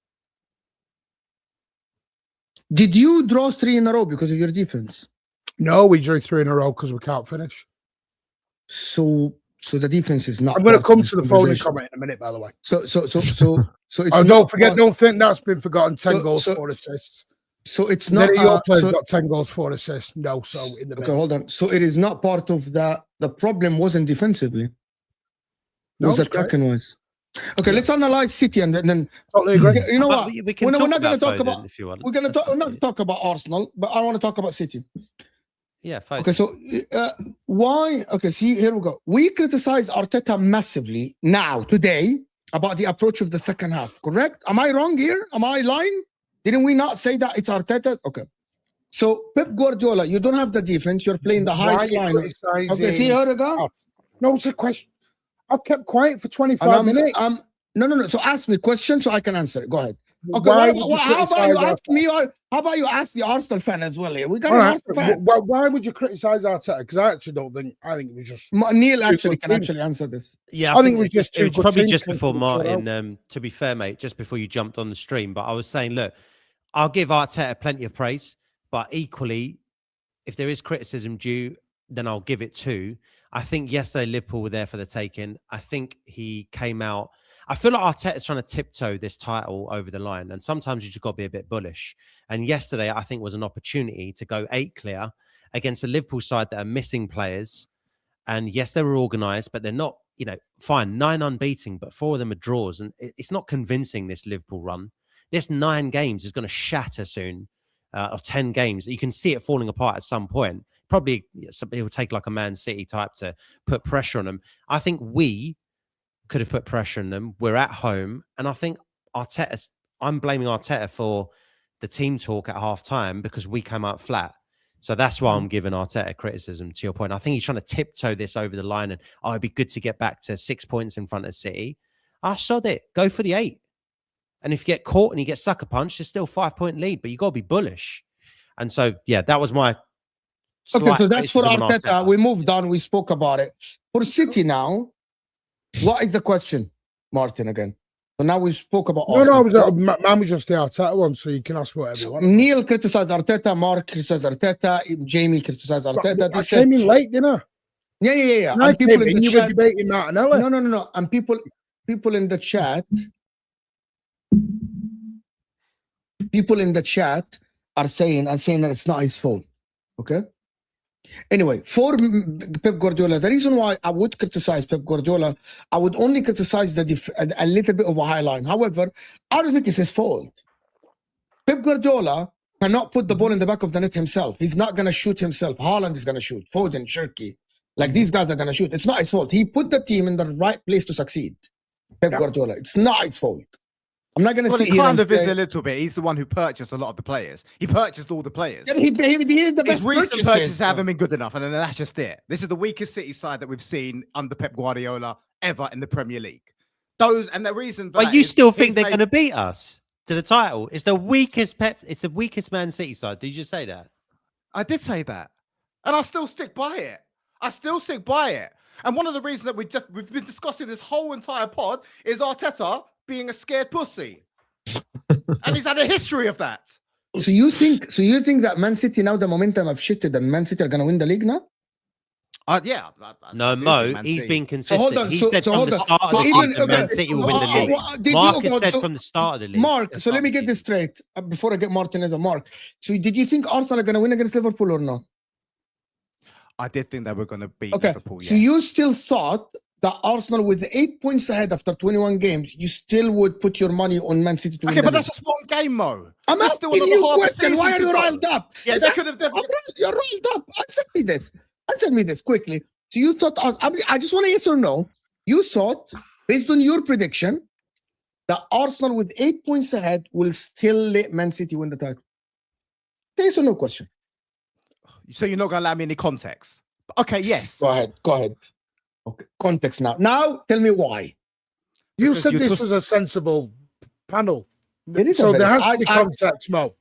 Did you draw 3 in a row because of your defense? No, we drew 3 in a row because we can't finish. So the defense is not. I'm going to come to the phone and comment in a minute, by the way. So it's. Oh, don't forget! Don't think that's been forgotten. 10 goals, 4 assists. So it's None not. of your players got 10 goals, 4 assists. No, so in the okay, hold on. So it is not part of the. The problem wasn't defensively. It was attacking wise. Okay, let's analyze City and then. Totally agree. You know what? We're not going to talk about. If you want, we're going to not talk about Arsenal, but I want to talk about City. Yeah, fine. Okay, so why? Okay, see, here we go. We criticize Arteta massively now, today, about the approach of the second half, correct? Am I wrong here? Am I lying? Didn't we not say that it's Arteta? Okay. So, Pep Guardiola, you don't have the defense. You're playing the highest line. Okay, see, here we go. No, it's a question. I've kept quiet for 25 minutes. No. So ask me a question so I can answer it. Go ahead. Okay, how about you ask me, or how about you ask the Arsenal fan as well here? We got an Arsenal fan. Why would you criticize Arteta? Because I actually don't think. I think it was just Neil actually can actually answer this. Yeah, I think it was just it was probably just before Martin. To be fair, mate, just before you jumped on the stream. But I was saying, look, I'll give Arteta plenty of praise, but equally, if there is criticism due, then I'll give it too. I think yesterday Liverpool were there for the taking. I think he came out. I feel like Arteta's trying to tiptoe this title over the line, and sometimes you just got to be a bit bullish. And yesterday, I think, was an opportunity to go 8 clear against a Liverpool side that are missing players. And yes, they were organised, but they're not, fine, 9 unbeaten, but 4 of them are draws. And it's not convincing, this Liverpool run. This 9 games is going to shatter soon, of 10 games. You can see it falling apart at some point. Probably it will take like a Man City type to put pressure on them. I think we could have put pressure on them. We're at home. And I think I'm blaming Arteta for the team talk at half time because we came out flat. So that's why I'm giving Arteta criticism, to your point. I think he's trying to tiptoe this over the line and, it'd be good to get back to 6 points in front of City. I sod it. Go for the 8. And if you get caught and you get sucker punched, it's still 5-point lead, but you got to be bullish. And so, yeah, that was my. Okay, so that's for Arteta. We moved on. We spoke about it. For City now, what is the question, Martin, again? So now we spoke about Arteta. Mine was just the Arteta one, so you can ask whatever you want. Neil criticized Arteta, Mark criticized Arteta, Jamie criticized Arteta. I came in late, didn't I? Yeah. And people in the chat. Debating Martinelli. No. And people in the chat. People in the chat are saying that it's not his fault. Okay. Anyway, for Pep Guardiola, the reason why I would criticize Pep Guardiola, I would only criticize a little bit of a high line. However, I don't think it's his fault. Pep Guardiola cannot put the ball in the back of the net himself. He's not going to shoot himself. Haaland is going to shoot. Foden, Cherky. Like these guys are going to shoot. It's not his fault. He put the team in the right place to succeed. Pep Guardiola. It's not his fault. I'm not going to sit here and say... a little bit. He's the one who purchased a lot of the players. He purchased all the players. Yeah, he did the best. His recent purchases haven't been good enough, and then that's just it. This is the weakest City side that we've seen under Pep Guardiola ever in the Premier League. The reason. But you still think they're going to beat us to the title? It's the weakest Pep. It's the weakest Man City side. Did you just say that? I did say that, and I still stick by it. And one of the reasons that we've been discussing this whole entire pod is Arteta being a scared pussy. And he's had a history of that. So you think that Man City now the momentum have shifted and Man City are going to win the league now? Yeah. No, Mo, he's been consistent. So hold on. He said from the start of the season, Man City will win the league. Mark has said from the start of the league. Mark, so let me get this straight before I get Martinez and Mark. So did you think Arsenal are going to win against Liverpool or not? I did think they were going to beat Liverpool. So you still thought that Arsenal, with 8 points ahead after 21 games, you still would put your money on Man City to win. Okay, but that's just one game, Mo. I'm asking you a question. Why are you riled up? Yeah, they could have definitely. You're riled up. Answer me this quickly. So you thought, I just want a yes or no. You thought, based on your prediction, that Arsenal with 8 points ahead will still let Man City win the title? Yes or no question. So you're not going to allow me any context? Okay, yes. Go ahead. Okay, context now. Now, tell me why. You said this was a sensible panel. It is so there has to be context, Mo.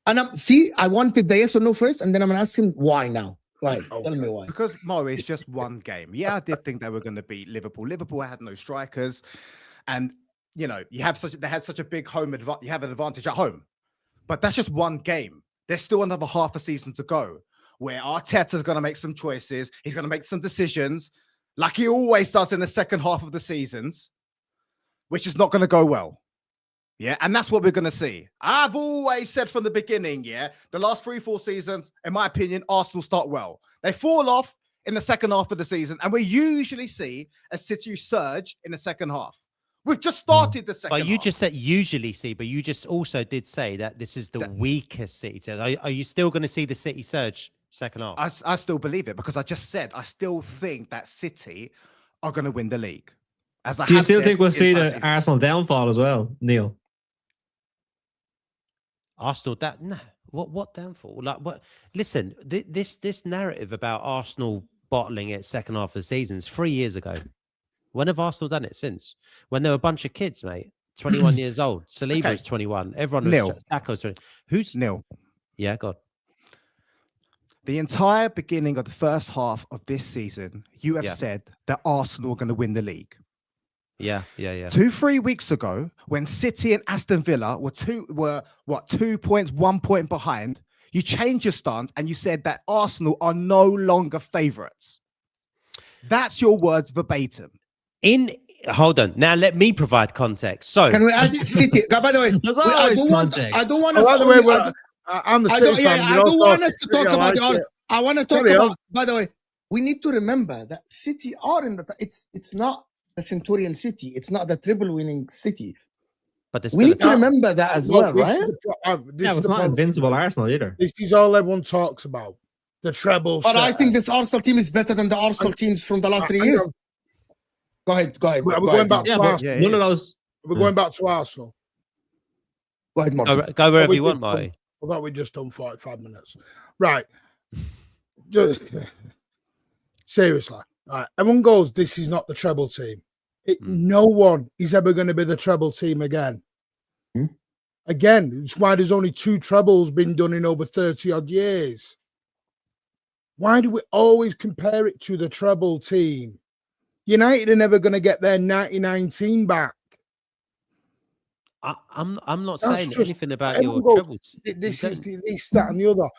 And I wanted the yes or no first, and then I'm going to ask him why now. Why? Tell me why. Because Mo, it's just one game. Yeah, I did think they were going to beat Liverpool. Liverpool had no strikers, and they had such a big home advantage. You have an advantage at home, but that's just one game. There's still another half a season to go, where Arteta's going to make some choices. He's going to make some decisions, like he always does in the second half of the seasons, which is not going to go well. Yeah, and that's what we're going to see. I've always said from the beginning, the last 3-4 seasons, in my opinion, Arsenal start well. They fall off in the second half of the season, and we usually see a City surge in the second half. We've just started the second half. But you just said usually see, but you just also did say that this is the weakest City. Are you still going to see the City surge second half? I still believe it, because I just said I still think that City are going to win the league. Do you still think we'll see the Arsenal downfall as well, Neil? Arsenal what downfall? Like what? Listen, this narrative about Arsenal bottling it second half of the season is 3 years ago. When have Arsenal done it since? When they were a bunch of kids, mate. 21 years old. Saliba was 21. Everyone was Saka's 20. Who's Neil? Yeah, God. The entire beginning of the first half of this season, you have said that Arsenal are going to win the league. Yeah. 2-3 weeks ago, when City and Aston Villa were 2 points, 1 point behind, you changed your stance and you said that Arsenal are no longer favourites. That's your words verbatim. Hold on. Now let me provide context. So can we add City? By the way, I don't want us. I'm the I don't want us to talk about the. I want to talk about. By the way, we need to remember that City are in the. It's not the Centurion City. It's not the triple winning City. But we need to remember that as well, right? It's not invincible Arsenal either. This is all everyone talks about. The treble. But I think this Arsenal team is better than the Arsenal teams from the last 3 years. Go ahead. We're going back to Arsenal. None of those. We're going back to Arsenal. Go ahead, Martin. Go wherever you want, Marty. I thought we just done 45 minutes. Right. Seriously. Right. Everyone goes, this is not the treble team. No one is ever going to be the treble team again. Again, it's why there's only 2 trebles been done in over 30 odd years. Why do we always compare it to the treble team? United are never going to get their 19 back. I'm not saying anything about your treble team. This is this, that, and the other.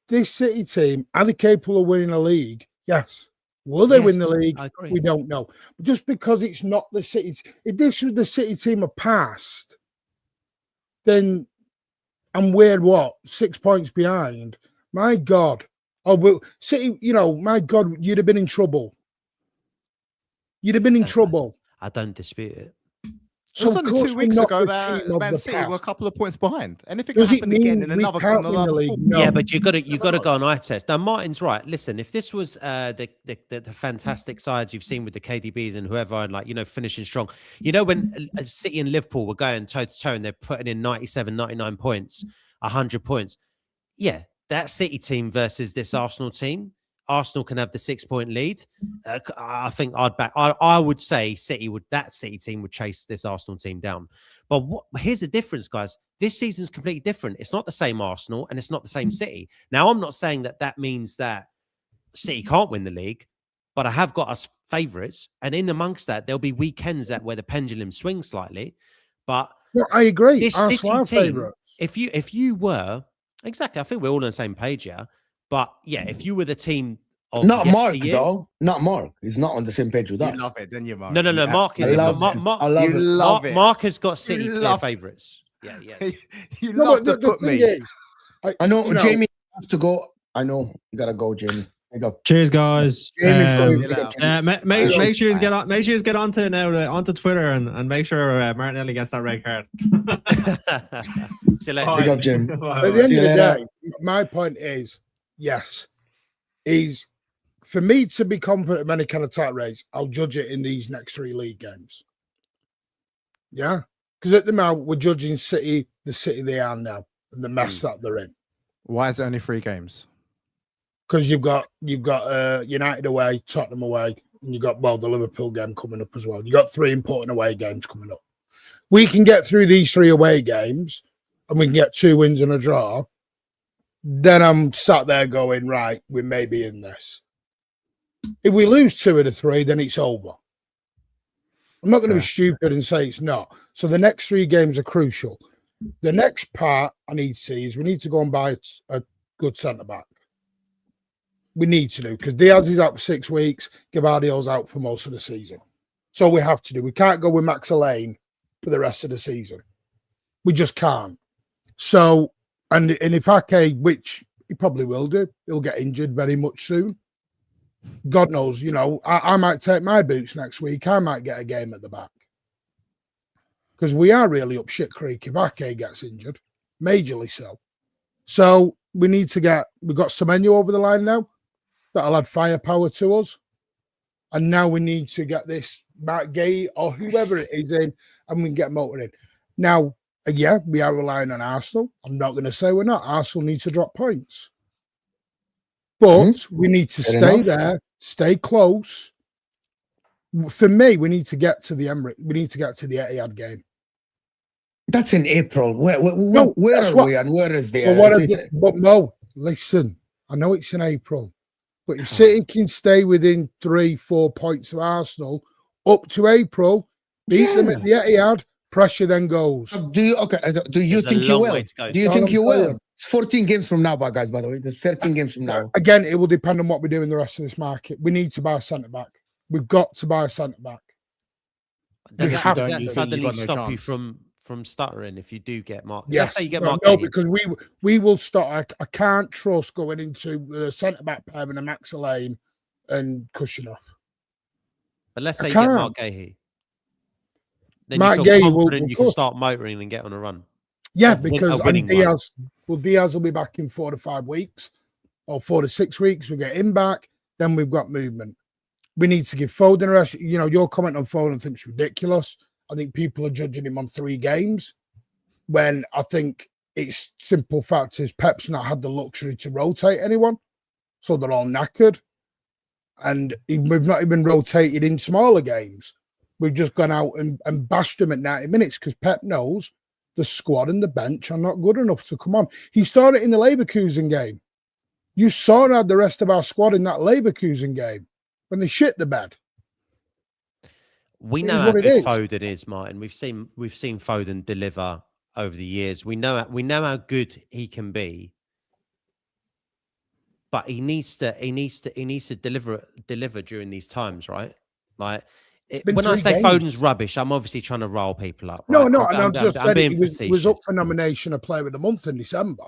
This City team, are they capable of winning a league? Yes. Will they win the league? We don't know. But just because it's not the City, if this was the City team of past, then and we're 6 points behind. My God. City, my God, you'd have been in trouble. You'd have been in trouble. I don't dispute it. So it was only 2 weeks ago that Man City were a couple of points behind. Anything can happen again in another league? No. Yeah, but you got to go on eye test. Now, Martin's right. Listen, if this was the fantastic sides you've seen with the KDBs and whoever, and finishing strong, when City and Liverpool were going toe to toe and they're putting in 97, 99 points, 100 points. Yeah, that City team versus this Arsenal team. Arsenal can have the 6 point lead. I think I would say that City team would chase this Arsenal team down. But here's the difference, guys. This season's completely different. It's not the same Arsenal and it's not the same City. Now, I'm not saying that means that City can't win the league, but I have got us favourites. And in amongst that, there'll be weekends where the pendulum swings slightly. But I agree. This City team, if you were exactly, I think we're all on the same page here. But yeah, if you were the team of not Mark though, not Mark. He's not on the same page with us. You love it, then you, Mark. No. Mark is. I love it. Mark has got City clear favourites. Yeah. You love to put me. I know, Jamie. You have to go. I know you gotta go, Jamie. Cheers, guys. Jamie's make sure you get on. Make sure you get onto Twitter and make sure Martinelli gets that red card. See you later. Big up, Jim. At the end of the day, my point is, yes, for me to be confident of any kind of title race, I'll judge it in these next 3 league games. Yeah, because at the moment we're judging City, the City they are now, and the mess that they're in. Why is it only 3 games? Because you've got United away, Tottenham away, and you've got the Liverpool game coming up as well. You've got 3 important away games coming up. We can get through these 3 away games, and we can get 2 wins and a draw. then I'm sat there going, right, we may be in this. If we lose 2 of the 3, then it's over. I'm not going to be stupid and say it's not. So the next 3 games are crucial. The next part I need to see is we need to go and buy a good centre-back. We need to do, because Diaz is out for 6 weeks, Gabardio's out for most of the season. So we have to do. We can't go with Max Elaine for the rest of the season. We just can't. So, and if Ake, which he probably will do, he'll get injured very much soon. God knows, you know, I might take my boots next week. I might get a game at the back. Because we are really up shit creek if Ake gets injured. Majorly so. So we need to get, we've got Semenyo over the line now. That'll add firepower to us. And now we need to get this Matt Gay or whoever it is in, and we can get Motor in. Now, yeah, we are relying on Arsenal. I'm not going to say we're not. Arsenal need to drop points. But we need to stay there, stay close. For me, we need to get to the Emirates. We need to get to the Etihad game. That's in April. Where are we and where is the... But Mo, listen, I know it's in April. But if City can stay within 3-4 points of Arsenal up to April, beat them at the Etihad, pressure then goes. Do you think you will? Do you think you will? It's 14 games from now, guys, by the way. There's 13 games from now. Again, it will depend on what we do in the rest of this market. We need to buy a centre-back. We've got to buy a centre-back. Does that suddenly stop you from stuttering if you do get Mark? Yes. Let's say you get Mark. No, because we will start. I can't trust going into the centre-back pair and a Max Elaine and Kushinoff. But let's say you get Mark Gahey. Then Mark you feel Gahey confident you can start motoring and get on a run. Yeah, because Diaz will be back in 4 to 5 weeks or 4 to 6 weeks. We get him back, then we've got movement. We need to give Foden a rest. You know, your comment on Foden I think is ridiculous. I think people are judging him on 3 games when I think it's simple fact is Pep's not had the luxury to rotate anyone. So they're all knackered. And we've not even rotated in smaller games. We've just gone out and bashed them at 90 minutes because Pep knows the squad and the bench are not good enough to come on. He saw it in the Leverkusen game. You saw the rest of our squad in that Leverkusen game when they shit the bed. We know how good Foden is, Martin. We've seen Foden deliver over the years. We know how good he can be, but he needs to deliver during these times, right? Like when I say Foden's rubbish, I'm obviously trying to rile people up. Right? No, I'm just saying he was up for nomination of Player of the Month in December.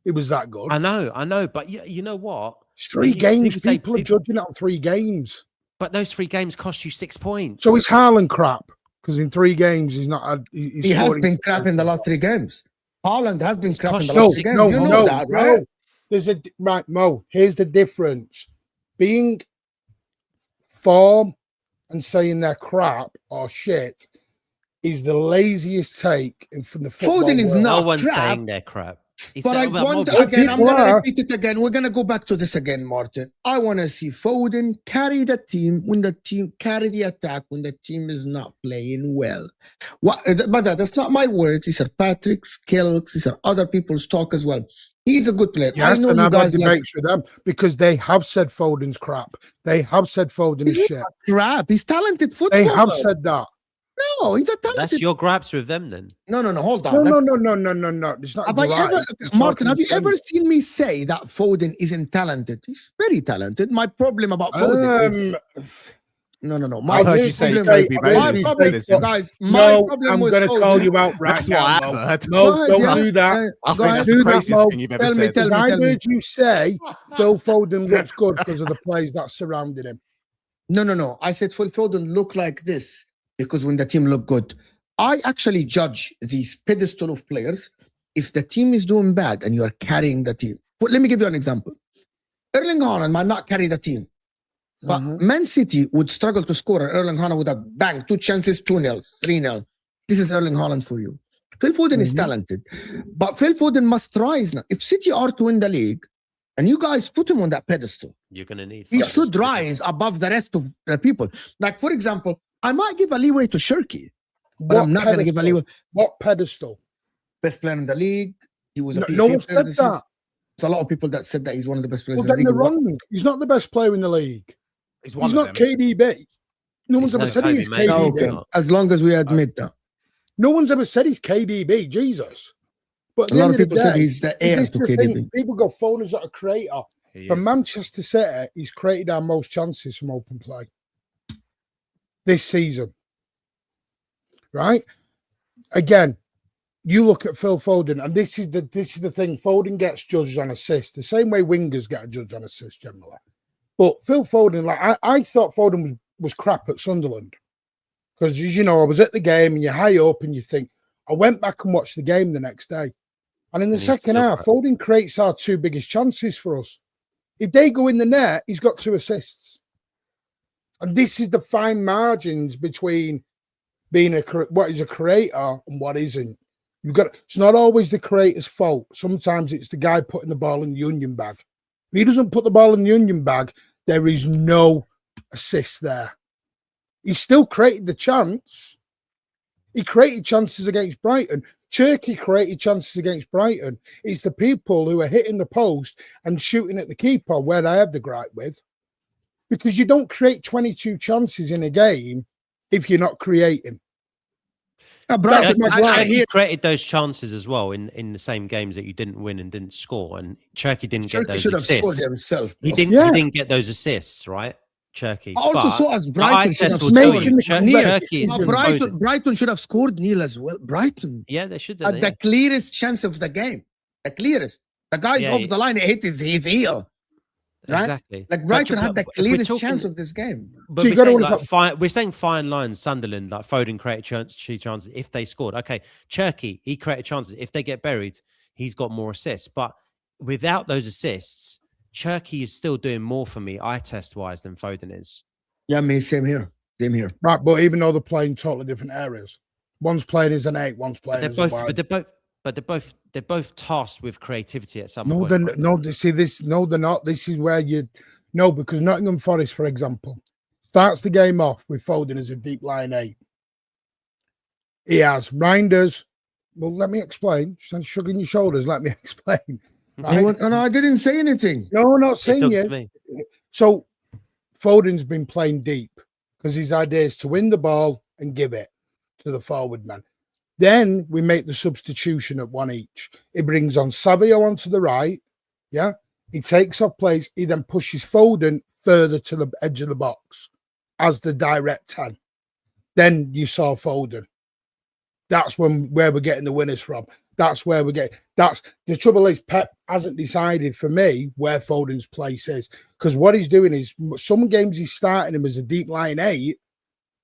It was that good. I know, but you know what? It's 3 games. People are judging it on 3 games. But those 3 games cost you 6 points. So is Haaland crap? Because in 3 games, he's not had... He has been crap in the last 3 games. Haaland has been crap in the last 3 games. You know that, right? There's right, Mo, here's the difference. Being form and saying they're crap or shit is the laziest take from the football Foden is world. not No one's crap. saying they're crap. But I want again, I'm going to repeat it again. We're going to go back to this again, Martin. I want to see Foden carry the team when the team carry the attack when the team is not playing well. But that's not my words. These are Patrick's, Kelk's, these are other people's talk as well. He's a good player. Yes, I know and you I've had guys debates with them because they have said Foden's crap. They have said Foden is shit. Crap. He's talented footballer. They have said that. No, he's a talented. That's your grabs with them then. No. Hold on. No. It's not. Martin, have you ever seen me say that Foden isn't talented? He's very talented. My problem about Foden is... No. I heard you say Kobe, guys, my problem I'm was going to call you out right now. No, don't do that. I think that's the craziest thing you've ever said. Tell me. I heard you say Phil Foden looks good because of the players that surrounded him. No. I said Phil Foden look like this because when the team look good. I actually judge these pedestal of players. If the team is doing bad and you are carrying the team. But let me give you an example. Erling Haaland might not carry the team. But Man City would struggle to score, and Erling Haaland would have banged 2 chances, 2-0, 3-0. This is Erling Haaland for you. Phil Foden is talented, but Phil Foden must rise now. If City are to win the league, and you guys put him on that pedestal, you're going to need. He should rise above the rest of the people. Like, for example, I might give a leeway to Shirky, but I'm not going to give a leeway. What pedestal? Best player in the league. He was. No one said that. There's a lot of people that said that he's one of the best players Well, in the then they're league. wrong. He's not the best player in the league. He's one He's of not them. KDB. No one's He's ever no said Kobe, he's mate. Oh, KDB. okay. As long as we admit that. No one's ever said he's KDB. Jesus. But at A the lot end of of the people said day, he's the heir this to is the thing. KDB. People go, Foden's not a creator. He For is. Manchester City, he's created our most chances from open play this season. Right? Again, you look at Phil Foden, and this is the thing. Foden gets judged on assists, the same way wingers get judged on assists generally. But Phil Foden, like I thought Foden was crap at Sunderland. Because, you know, I was at the game and you're high up and you think, I went back and watched the game the next day. And in the second half, Foden creates our two biggest chances for us. If they go in the net, he's got 2 assists. And this is the fine margins between being what is a creator and what isn't. It's not always the creator's fault. Sometimes it's the guy putting the ball in the onion bag. If he doesn't put the ball in the onion bag, there is no assist there. He still created the chance. He created chances against Brighton. Cherky created chances against Brighton. It's the people who are hitting the post and shooting at the keeper where I have the gripe with. Because you don't create 22 chances in a game if you're not creating. He created those chances as well in the same games that you didn't win and didn't score. And Cherky didn't get those assists. Himself, he didn't get those assists, right? Cherky. I also saw as Brighton should have scored. Brighton should have scored Neil as well. Brighton. Yeah, they should have. Had the clearest chance of the game. The clearest. The guy off the line, it hit his heel. Right? Exactly. Like Brighton had the clearest chance of this game. But we're saying fine lines. Sunderland, like Foden created two chances if they scored. Okay, Cherky, he created chances. If they get buried, he's got more assists. But without those assists, Cherky is still doing more for me, eye test wise, than Foden is. Yeah, me, same here. Same here. Right, but even though they're playing totally different areas, one's playing as an 8, one's playing as a wide. But they're both tasked with creativity at some point. They're not. This is where because Nottingham Forest, for example, starts the game off with Foden as a deep line 8. He has Reinders. Well, let me explain. Shrugging your shoulders. Let me explain. Right? No, I didn't say anything. No, not saying you. So Foden's been playing deep because his idea is to win the ball and give it to the forward man. Then we make the substitution at 1 each. He brings on Savio onto the right. Yeah. He takes off plays. He then pushes Foden further to the edge of the box as the direct 10. Then you saw Foden. That's where we're getting the winners from. That's the trouble is Pep hasn't decided for me where Foden's place is. Because what he's doing is some games he's starting him as a deep line 8,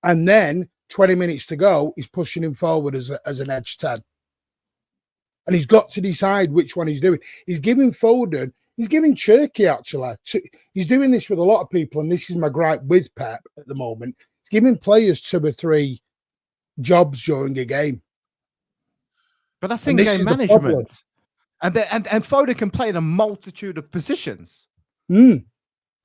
and then 20 minutes to go, he's pushing him forward as an edge 10. And he's got to decide which one he's doing. He's giving Cherky actually. He's doing this with a lot of people, and this is my gripe with Pep at the moment. He's giving players 2 or 3 jobs during a game. But that's in-game management. And Foden can play in a multitude of positions.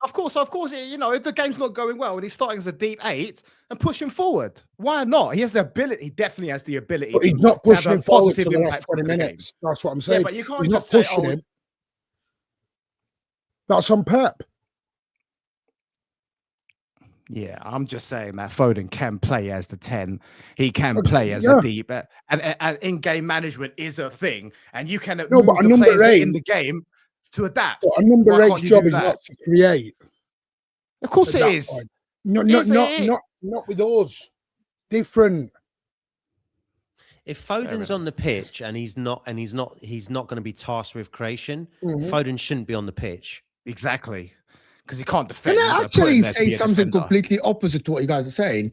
Of course, you know, if the game's not going well and he's starting as a deep 8 and push him forward, why not? He has the ability. He definitely has the ability. But he's not pushing him forward for the last 20 minutes. That's what I'm saying. Yeah, but you can't he's just not pushing him. That's on Pep. Yeah, I'm just saying that Foden can play as the 10. He can play as a deep. And in-game management is a thing. And you can move the players in the game to adapt. But a number 8's job is not to create. Of course it is. Not with us. Different. If Foden's on the pitch and he's not going to be tasked with creation, Foden shouldn't be on the pitch. Exactly. Because he can't defend. Can I actually say something completely opposite to what you guys are saying?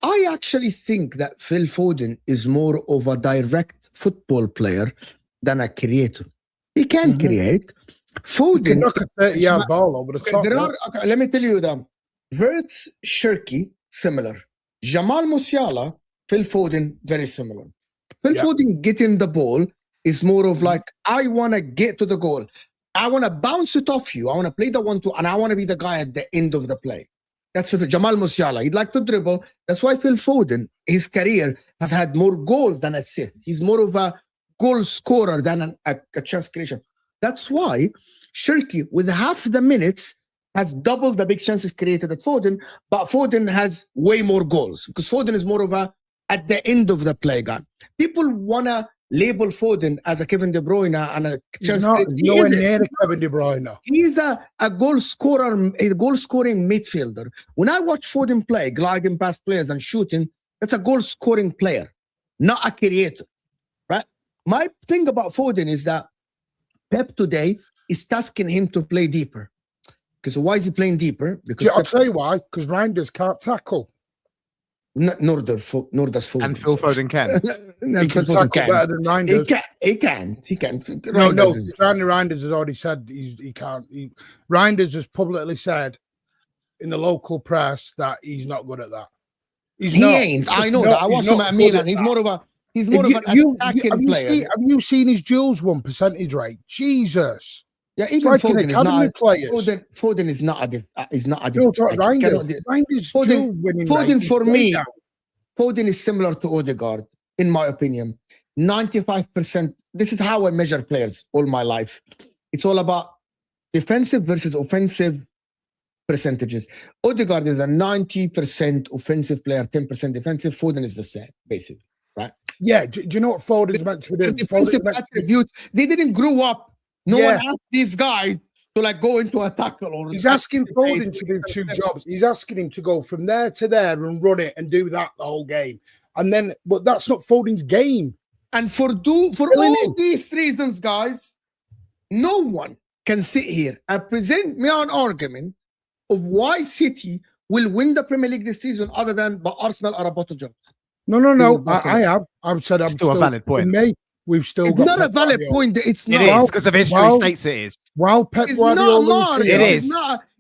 I actually think that Phil Foden is more of a direct football player than a creator. He can create. Foden can knock a 30-yard ball over the top. Let me tell you them. Wirtz, Cherky, similar. Jamal Musiala, Phil Foden, very similar. Phil Foden getting the ball is more of like, I want to get to the goal. I want to bounce it off you. I want to play the 1-2, and I want to be the guy at the end of the play. That's what Jamal Musiala. He'd like to dribble. That's why Phil Foden, his career, has had more goals than assist. He's more of a goal scorer than a chance creation. That's why Shirky, with half the minutes, has doubled the big chances created at Foden, but Foden has way more goals because Foden is more of a at the end of the play guy. People want to label Foden as a Kevin De Bruyne and a He's not nowhere near Kevin De Bruyne. He's a goal scorer, a goal scoring midfielder. When I watch Foden play, gliding past players and shooting, that's a goal scoring player, not a creator, right? My thing about Foden is that Pep today is tasking him to play deeper. Because why is he playing deeper? Because I'll tell you why. Because Reinders can't tackle. Nor does Foden. And Phil Foden can. He can tackle better than Reinders. He can't. No. Reinders has already said he can't. Reinders has publicly said in the local press that he's not good at that. He ain't. I know that. I watched him at Milan. He's more of an attacking player. Have you seen his duels won percentage rate? Jesus. Yeah, even Foden is not. Foden is not a Foden for me. Foden is similar to Odegaard, in my opinion. 95%. This is how I measure players all my life. It's all about defensive versus offensive percentages. Odegaard is a 90% offensive player, 10% defensive. Foden is the same, basically, right? Yeah. Do you know what Foden's meant to do? Defensive attribute. They didn't grow up. No one asked these guys to like go into a tackle. Or he's asking Foden to do two jobs. He's asking him to go from there to there and run it and do that the whole game. And then, but that's not Foden's game. And for all these reasons, guys, no one can sit here and present me an argument of why City will win the Premier League this season other than but Arsenal are a bottle jobs. No. I have. I've said I'm still a valid point. Me. We've still it's got not a valid point. It's not. It is because of history states it is. While Pep Guardiola, it is.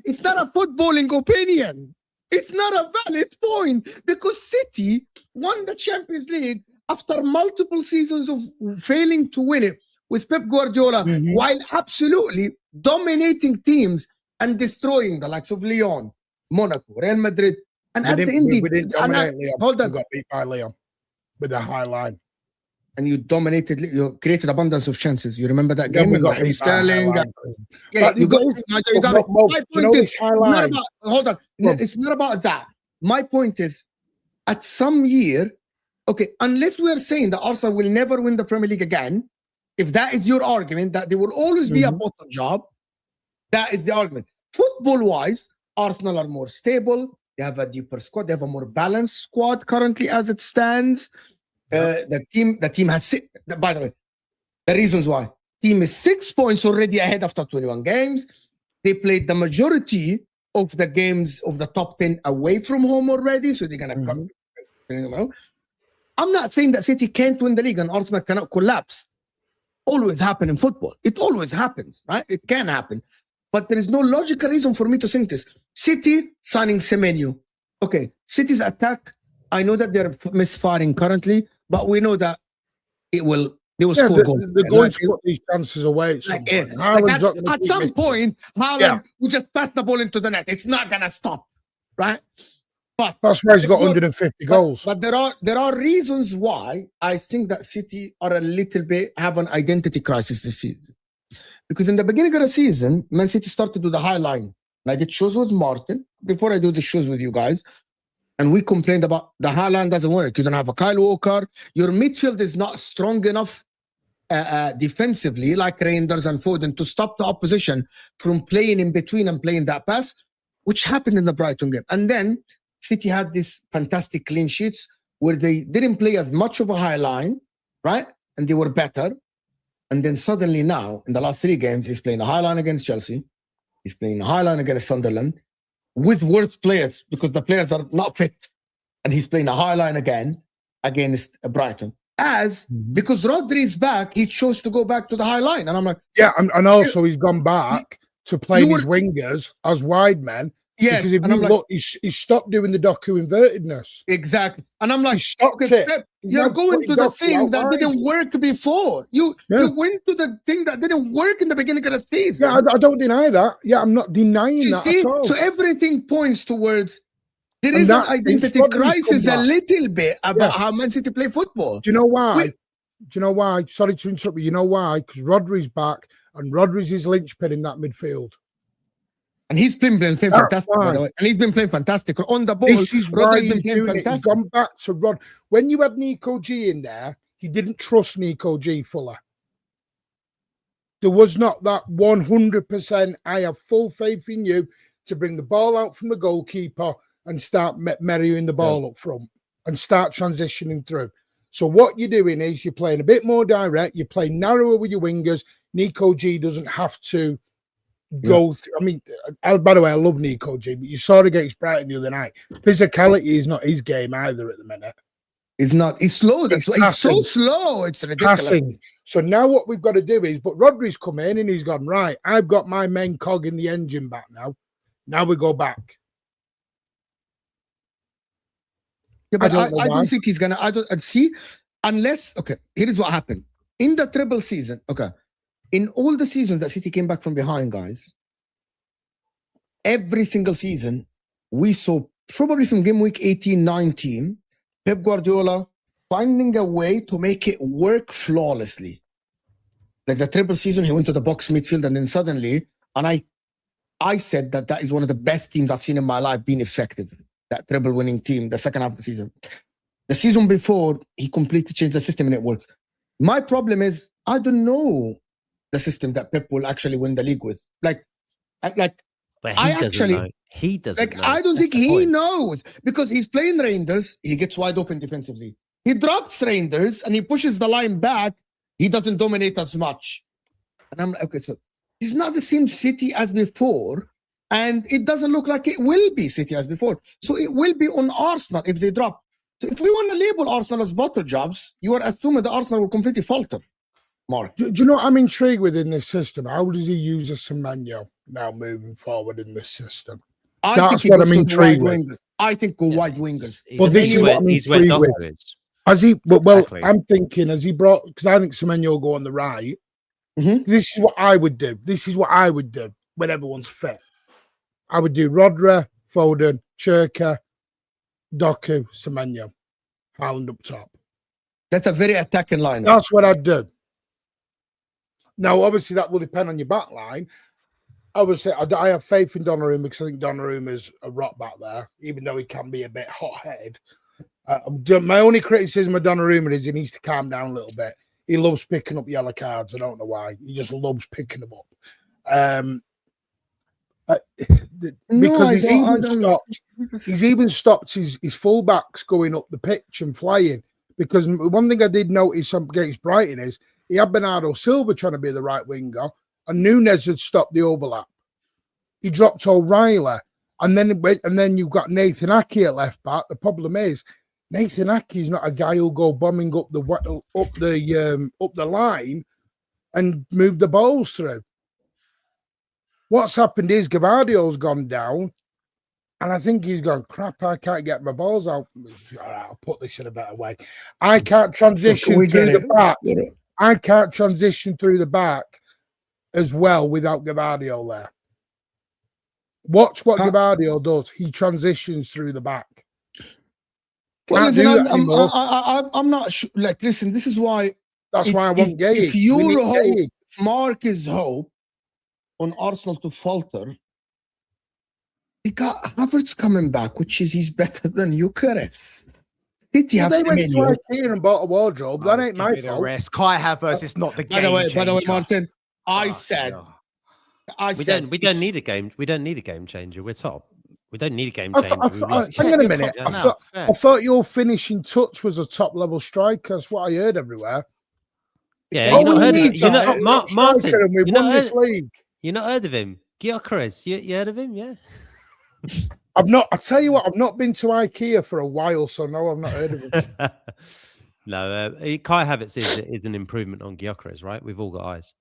It's not a footballing opinion. It's not a valid point because City won the Champions League after multiple seasons of failing to win it with Pep Guardiola, while absolutely dominating teams and destroying the likes of Lyon, Monaco, Real Madrid, and at the end, we didn't dominate Lyon. Hold on, we got beat by Lyon with a high line. And you dominated, you created abundance of chances. You remember that game? Sterling. You got it. My point is, hold on. It's not about that. My point is, at some year, okay, unless we are saying that Arsenal will never win the Premier League again, if that is your argument, that there will always be a bottom job, that is the argument. Football-wise, Arsenal are more stable. They have a deeper squad. They have a more balanced squad currently as it stands. The team has by the way, the reasons why team is 6 points already ahead after 21 games. They played the majority of the games of the top 10 away from home already, so they're gonna come. I'm not saying that City can't win the league and Arsenal cannot collapse. Always happen in football. It always happens, right? It can happen, but there is no logical reason for me to think this. City signing Semenyo. Okay, City's attack. I know that they're misfiring currently, but we know that they will score goals. They're going to put these chances away at some point. At some point, Haaland will just pass the ball into the net. It's not going to stop, right? But that's why he's got 150 goals. But there are reasons why I think that City are a little bit have an identity crisis this season. Because in the beginning of the season, Man City started to do the high line. And I did shows with Martin before I do the shows with you guys. And we complained about the high line doesn't work. You don't have a Kyle Walker. Your midfield is not strong enough defensively, like Reinders and Foden, to stop the opposition from playing in between and playing that pass, which happened in the Brighton game. And then City had these fantastic clean sheets where they didn't play as much of a high line, right? And they were better. And then suddenly now, in the last 3 games, he's playing a high line against Chelsea. He's playing a high line against Sunderland with worse players because the players are not fit. And he's playing a high line again against Brighton. Because Rodri's back, he chose to go back to the high line. And I'm like... Yeah, and also he's gone back to play his wingers as wide men. Yeah, because if you look, he stopped doing the Doku invertedness. Exactly. And I'm like, it. You're going to the thing that didn't work before. You went to the thing that didn't work in the beginning of the season. Yeah, I don't deny that. Yeah, I'm not denying that at all. So everything points towards there is an identity crisis a little bit about how Man City play football. Do you know why? Sorry to interrupt you. You know why? Because Rodri's back and Rodri's his linchpin in that midfield. And he's been playing fantastic, by the way. And he's been playing fantastic. On the ball, This is why Rodri's been he's playing doing it. He's fantastic. gone back to Rod. When you had Nico G in there, he didn't trust Nico G fully. There was not that 100%, I have full faith in you to bring the ball out from the goalkeeper and start marrying the ball up front and start transitioning through. So what you're doing is you're playing a bit more direct. You're playing narrower with your wingers. Nico G doesn't have to go through. I mean, by the way, I love Nico G, but you saw it against Brighton the other night. Physicality is not his game either at the minute. He's not. He's slow. He's so slow. It's ridiculous. Passing. So now what we've got to do is, but Rodri's come in and he's gone, right, I've got my main cog in the engine back now. Now we go back. Yeah, but I don't think he's gonna. I don't see unless. Okay, here is what happened in the treble season. Okay, in all the seasons that City came back from behind, guys. Every single season, we saw probably from game week 18, 19, Pep Guardiola finding a way to make it work flawlessly. Like the triple season, he went to the box midfield, and then suddenly, and I said that is one of the best teams I've seen in my life being effective. That treble winning team, the second half of the season. The season before, he completely changed the system and it works. My problem is, I don't know the system that Pep will actually win the league with. Like, but he doesn't know. I don't think he knows because he's playing Rangers. He gets wide open defensively. He drops Rangers and he pushes the line back. He doesn't dominate as much. And I'm like, okay, so he's not the same City as before. And it doesn't look like it will be City as before. So it will be on Arsenal if they drop. So if we want to label Arsenal as bottle jobs, you are assuming that Arsenal will completely falter. Mark. Do you know what I'm intrigued with in this system? How does he use a Semenyo now moving forward in this system? That's what I'm intrigued with. I think go wide wingers. Well, this is what I'm intrigued with. Has he? Well, I'm thinking, has he brought? Because I think Semenyo will go on the right. Mm-hmm. This is what I would do. This is what I would do when everyone's fit. I would do Rodri, Foden, Cherka, Doku, Semenyo, Haaland up top. That's a very attacking line. That's what I'd do. Now, obviously, that will depend on your back line. I would say I have faith in Donnarumma because I think Donnarumma's a rock back there, even though he can be a bit hot-headed. My only criticism of Donnarumma is he needs to calm down a little bit. He loves picking up yellow cards. I don't know why. He just loves picking them up. Because he's even stopped his fullbacks going up the pitch and flying. Because one thing I did notice against Brighton is he had Bernardo Silva trying to be the right winger, and Nunes had stopped the overlap. He dropped O'Reilly, and then you've got Nathan Ake at left back. The problem is Nathan Ake is not a guy who'll go bombing up the line and move the balls through. What's happened is Gavardio's gone down, and I think he's gone, crap, I can't get my balls out. I'll put this in a better way. I can't transition through the back. I can't transition through the back as well without Gavardio there. Watch what Gavardio does. He transitions through the back. Well, listen, I'm not sure. Like, listen, this is why. That's why I want Gay. If Mark is hope on Arsenal to falter, he got Havertz coming back, which is he's better than Eucharist. City have they went to IKEA and bought a wardrobe. That ain't my fault. Rest. Kai Havertz is not the game changer. By the way, Martin, I said we don't need a game. We don't need a game changer. We're top. We don't need a game changer. Hang on a minute. I thought your finishing touch was a top level striker. That's what I heard everywhere. Yeah, you not heard of him. Martin. And we've won this league. You not heard of him? Gyökeres. You heard of him? Yeah. I've not. I tell you what, I've not been to IKEA for a while, so no, I've not heard of him. No, Kai Havertz is an improvement on Gyökeres, right? We've all got eyes.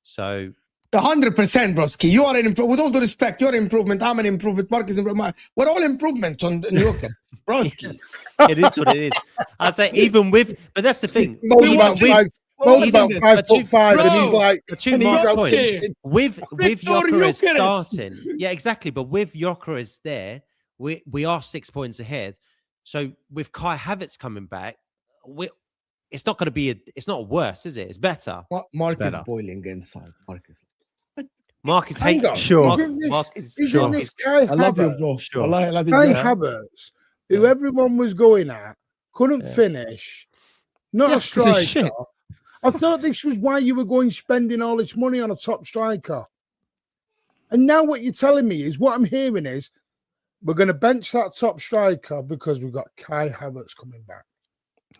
So 100%, broski. You are an improvement. With all due respect, you're an improvement. I'm an improvement. Mark is an improvement. We're all improvement on Gyökeres, broski. It is what it is. I'd say even with, but that's the thing. Most about 5'5", and he's like, with Gyökeres starting, yeah, exactly. But with Gyökeres there, we are 6 points ahead. So with Kai Havertz coming back, it's not going to be. It's not worse, is it? It's better. Mark is better. boiling inside. Mark is Hang hating. on. Sure. Isn't this Kai I love you, Havertz? bro. Sure. Wallahi, I love you, Kai bro. Havertz, who everyone was going at, couldn't finish. Not Yeah, a 'cause he's striker. shit. I thought this was why you were going spending all this money on a top striker. And now what you're telling me is, what I'm hearing is, we're going to bench that top striker because we've got Kai Havertz coming back.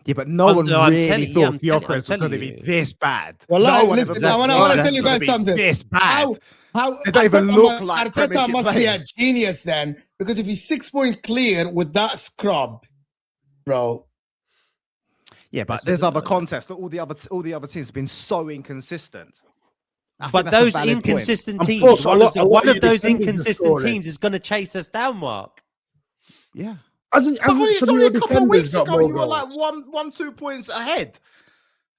Yeah, but no one really thought Gyökeres was going to be this bad. Well, no one listen, ever I thought want Gyökeres to tell was you gonna guys be something. This bad. How They don't even look like Arteta Premiership must be a players. genius then, because if he's 6 point clear with that scrub, bro. Yeah, but there's other contests. All the other teams have been so inconsistent. But those inconsistent Of teams, course, one of those defenders are inconsistent scoring. teams is going to chase us down, Mark. Yeah. Hasn't But only, some it's of only your a couple of defenders weeks got ago, more you were like goals? 2 points ahead.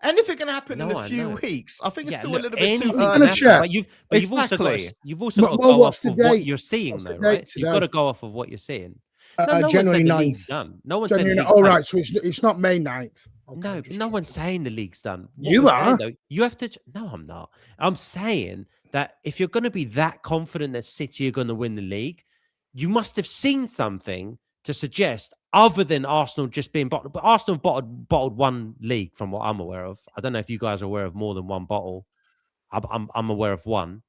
Anything can happen in No, a I few know. weeks. I think it's Yeah, still look, a little bit too anything I'm can gonna early. happen, check. but you've also got Exactly. you've also Well, got to go what's off the of what date? you're seeing, What's the though, date right? You've got today? to go off of what you're seeing. No, no one's January saying the 9th. league's done. No one's saying the January, league's done. right, so it's not May 9th. Okay, No, just no checking. one's saying the league's done. What You we're are. saying, though, you have to. No, I'm not. I'm saying that if you're going to be that confident that City are going to win the league, you must have seen something to suggest, other than Arsenal just being bottled. But Arsenal have bottled one league, from what I'm aware of. I don't know if you guys are aware of more than one bottle. I'm aware of one.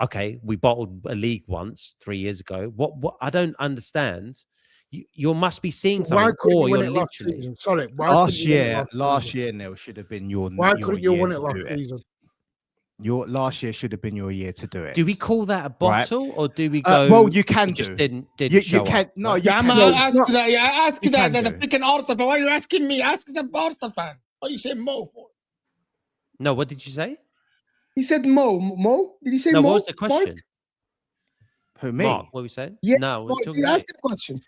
Okay, we bottled a league once 3 years ago. What I don't understand. You must be seeing Why something, couldn't or you win you're it last literally. season? Sorry, why Last couldn't you win it year, last season? Neil, should have been your Why your couldn't you year win it to last do it. season? Your last year should have been your year to do it. Do we call that a Right. bottle, or do we go? Well, you can it just do. didn't You show can up, no, right? you Yeah, can. I'm No, ask not- that. Yeah, ask you that. can The do. freaking Arsenal fan. Why are you asking me? Ask the Arsenal fan. What do you say, Mo? For? No, what did you say? He said Mo. Mo? Did he say No, Mo? what was the question? Mark? Who, me? Mark, what were we saying? Yeah. No, we're Mark, talking you about asked the question.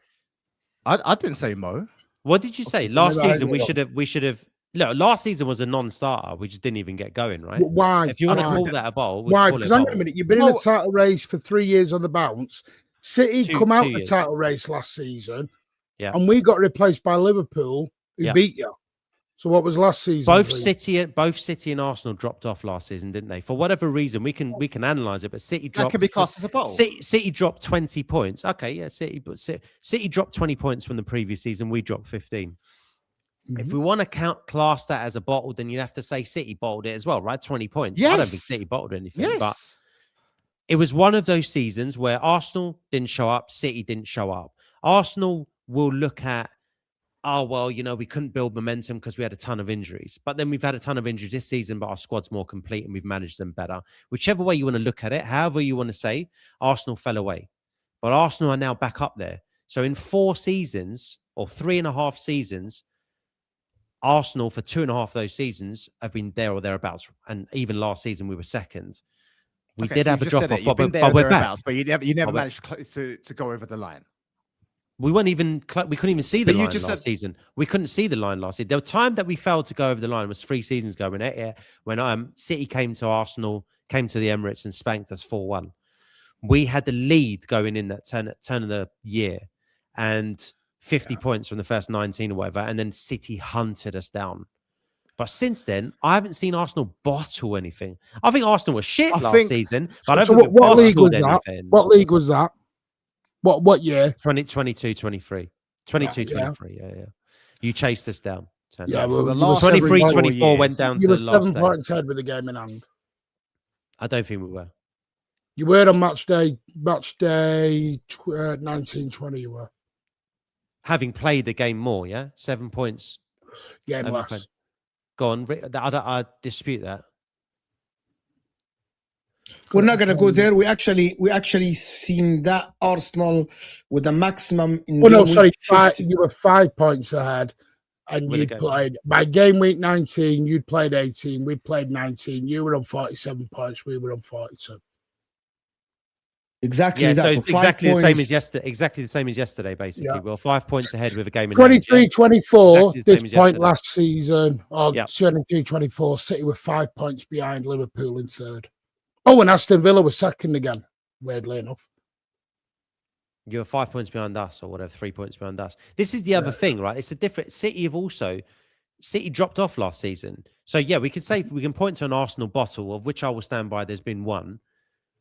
I didn't say Mo. what did you say? Okay, so Last maybe I season heard it we should have. Look, last season was a non-starter. We just didn't even get going, right? Why? If you want to Why? call that a bottle, we'd Why? call it Because a hang on bottle. a minute, you've been in Well- a title race for 3 years on the bounce. City Two- come out 2 the years. title race last season, Yeah. and we got replaced by Liverpool, who Yeah. beat you. So what was last season? Both please? City and Arsenal dropped off last season, didn't they? For whatever reason, we can analyze it, but City That dropped. could be classed as a bottle. City dropped 20 points. Okay, yeah, City dropped 20 points from the previous season. We dropped 15. If we want to class that as a bottle, then you'd have to say City bottled it as well, right? 20 points. I don't think Yes. City bottled anything, but Yes. it was one of those seasons where Arsenal didn't show up, City didn't show up. Arsenal will look at, oh, well, we couldn't build momentum because we had a ton of injuries. But then we've had a ton of injuries this season, but our squad's more complete and we've managed them better. Whichever way you want to look at it, however you want to say, Arsenal fell away. But Arsenal are now back up there. So in 4 seasons, or 3.5 seasons, Arsenal for 2.5 of those seasons have been there or thereabouts. And even last season, we were second. We Okay, did so have a you've just drop said off, it. You've been but there we're back. thereabouts, but you never But we're- managed to go over the line. We weren't even. We couldn't even see the But you line just last said- season. We couldn't see the line last season. The time that we failed to go over the line was 3 seasons ago when City came to Arsenal, came to the Emirates and spanked us 4-1. We had the lead going in that turn of the year, and 50 points from the first 19 or whatever, and then City hunted us down. But since then, I haven't seen Arsenal bottle anything. I think Arsenal was shit I last think- season, but I don't So think we what league was bottled that? anything. What league was that? What year? 2022, 23. 22, Yeah. 23. Yeah. You chased us down. Yeah, for well, the you last were 23, 4 24 years, went down You to were the last 7 day. points ahead with the game in hand. I don't think we were. You were on match day 19-20. You were Having played the game more, yeah? 7 points. game Having less. played- Go on. I dispute that. We're not gonna go there. We actually seen that Arsenal with the maximum in Oh no, game sorry, week 50. you were 5 points ahead, and With the you'd game. played by game week 19. You'd played 18. We played 19. You were on 47 points. We were on 42. Exactly. Yeah, that. so So it's 5 exactly the same points. as yesterday. Exactly the same as yesterday, basically. Yeah. We're 5 points ahead with a game in hand. 23-24 Exactly the same this as point yesterday. last season, or Yeah. 22-24. City were 5 points behind Liverpool in third. Oh, and Aston Villa was second again. Weirdly enough. You're 5 points behind us, or whatever, 3 points behind us. This is the other thing, right? It's a different City have also City dropped off last season. So yeah, we can point to an Arsenal bottle, of which I will stand by. There's been one,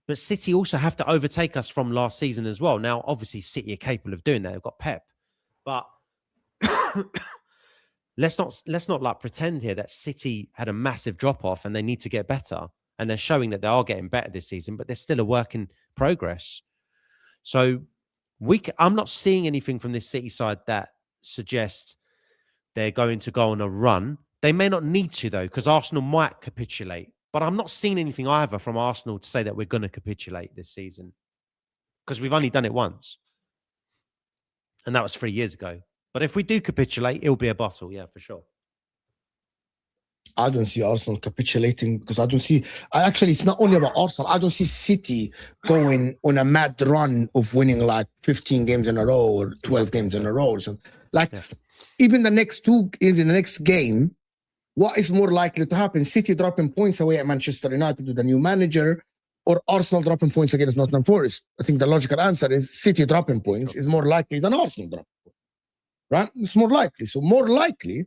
but City also have to overtake us from last season as well. Now, obviously, City are capable of doing that. They've got Pep, but let's not like pretend here that City had a massive drop off and they need to get better. And they're showing that they are getting better this season, but they're still a work in progress. So I'm not seeing anything from this City side that suggests they're going to go on a run. They may not need to, though, because Arsenal might capitulate. But I'm not seeing anything either from Arsenal to say that we're going to capitulate this season, because we've only done it once. And that was 3 years ago. But if we do capitulate, it'll be a bottle. Yeah, for sure. I don't see Arsenal capitulating, because actually, it's not only about Arsenal. I don't see City going on a mad run of winning like 15 games in a row or 12 games in a row. So, even the next game, what is more likely to happen? City dropping points away at Manchester United with the new manager, or Arsenal dropping points against Nottingham Forest? I think the logical answer is City dropping points is more likely than Arsenal dropping points. Right? It's more likely. So more likely,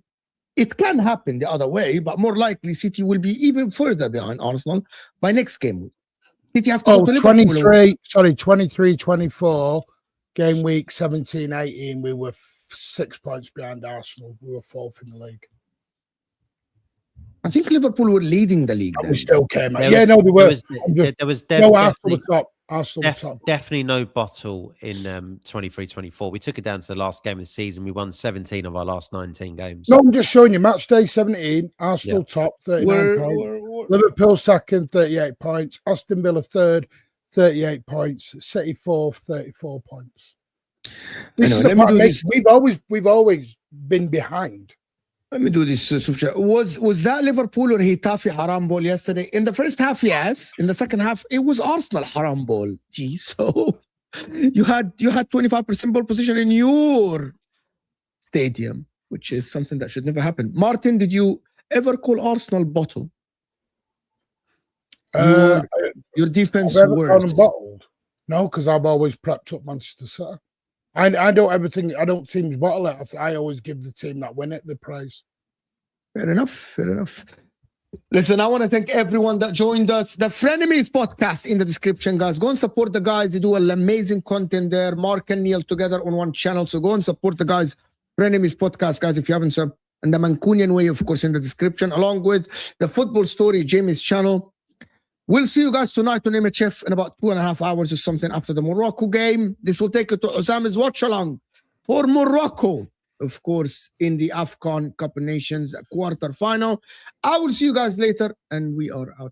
it can happen the other way, but more likely City will be even further behind Arsenal by next game week. City have to go to Liverpool. 23-24, game week 17-18, we were 6 points behind Arsenal. We were 4th in the league. I think Liverpool were leading the league. We still came out. There was Arsenal top. Definitely no bottle in 23-24. We took it down to the last game of the season. We won 17 of our last 19 games. No, I'm just showing you. Match day 17. Arsenal top, 39 points. Liverpool second, 38 points. Aston Villa third, 38 points. City fourth, 34 points. We've always been behind. Let me do this. Was that Liverpool or Hitafi haram ball yesterday? In the first half, yes. In the second half, it was Arsenal haram ball. Gee, so you had 25% ball position in your stadium, which is something that should never happen. Martin, did you ever call Arsenal bottle? Your defense worst. No, because I've always prepped up Manchester City. I don't teams bottle it. I always give the team that win it the prize. Fair enough. Listen, I want to thank everyone that joined us. The Frenemies podcast in the description, guys. Go and support the guys. They do amazing content there. Mark and Neil together on one channel. So go and support the guys. Frenemies podcast, guys, if you haven't subbed. And the Mancunian way, of course, in the description, along with the Football Story, Jamie's channel. We'll see you guys tonight on MHF in about 2.5 hours or something after the Morocco game. This will take you to Osama's watch along for Morocco, of course, in the AFCON Cup of Nations quarter final. I will see you guys later, and we are out.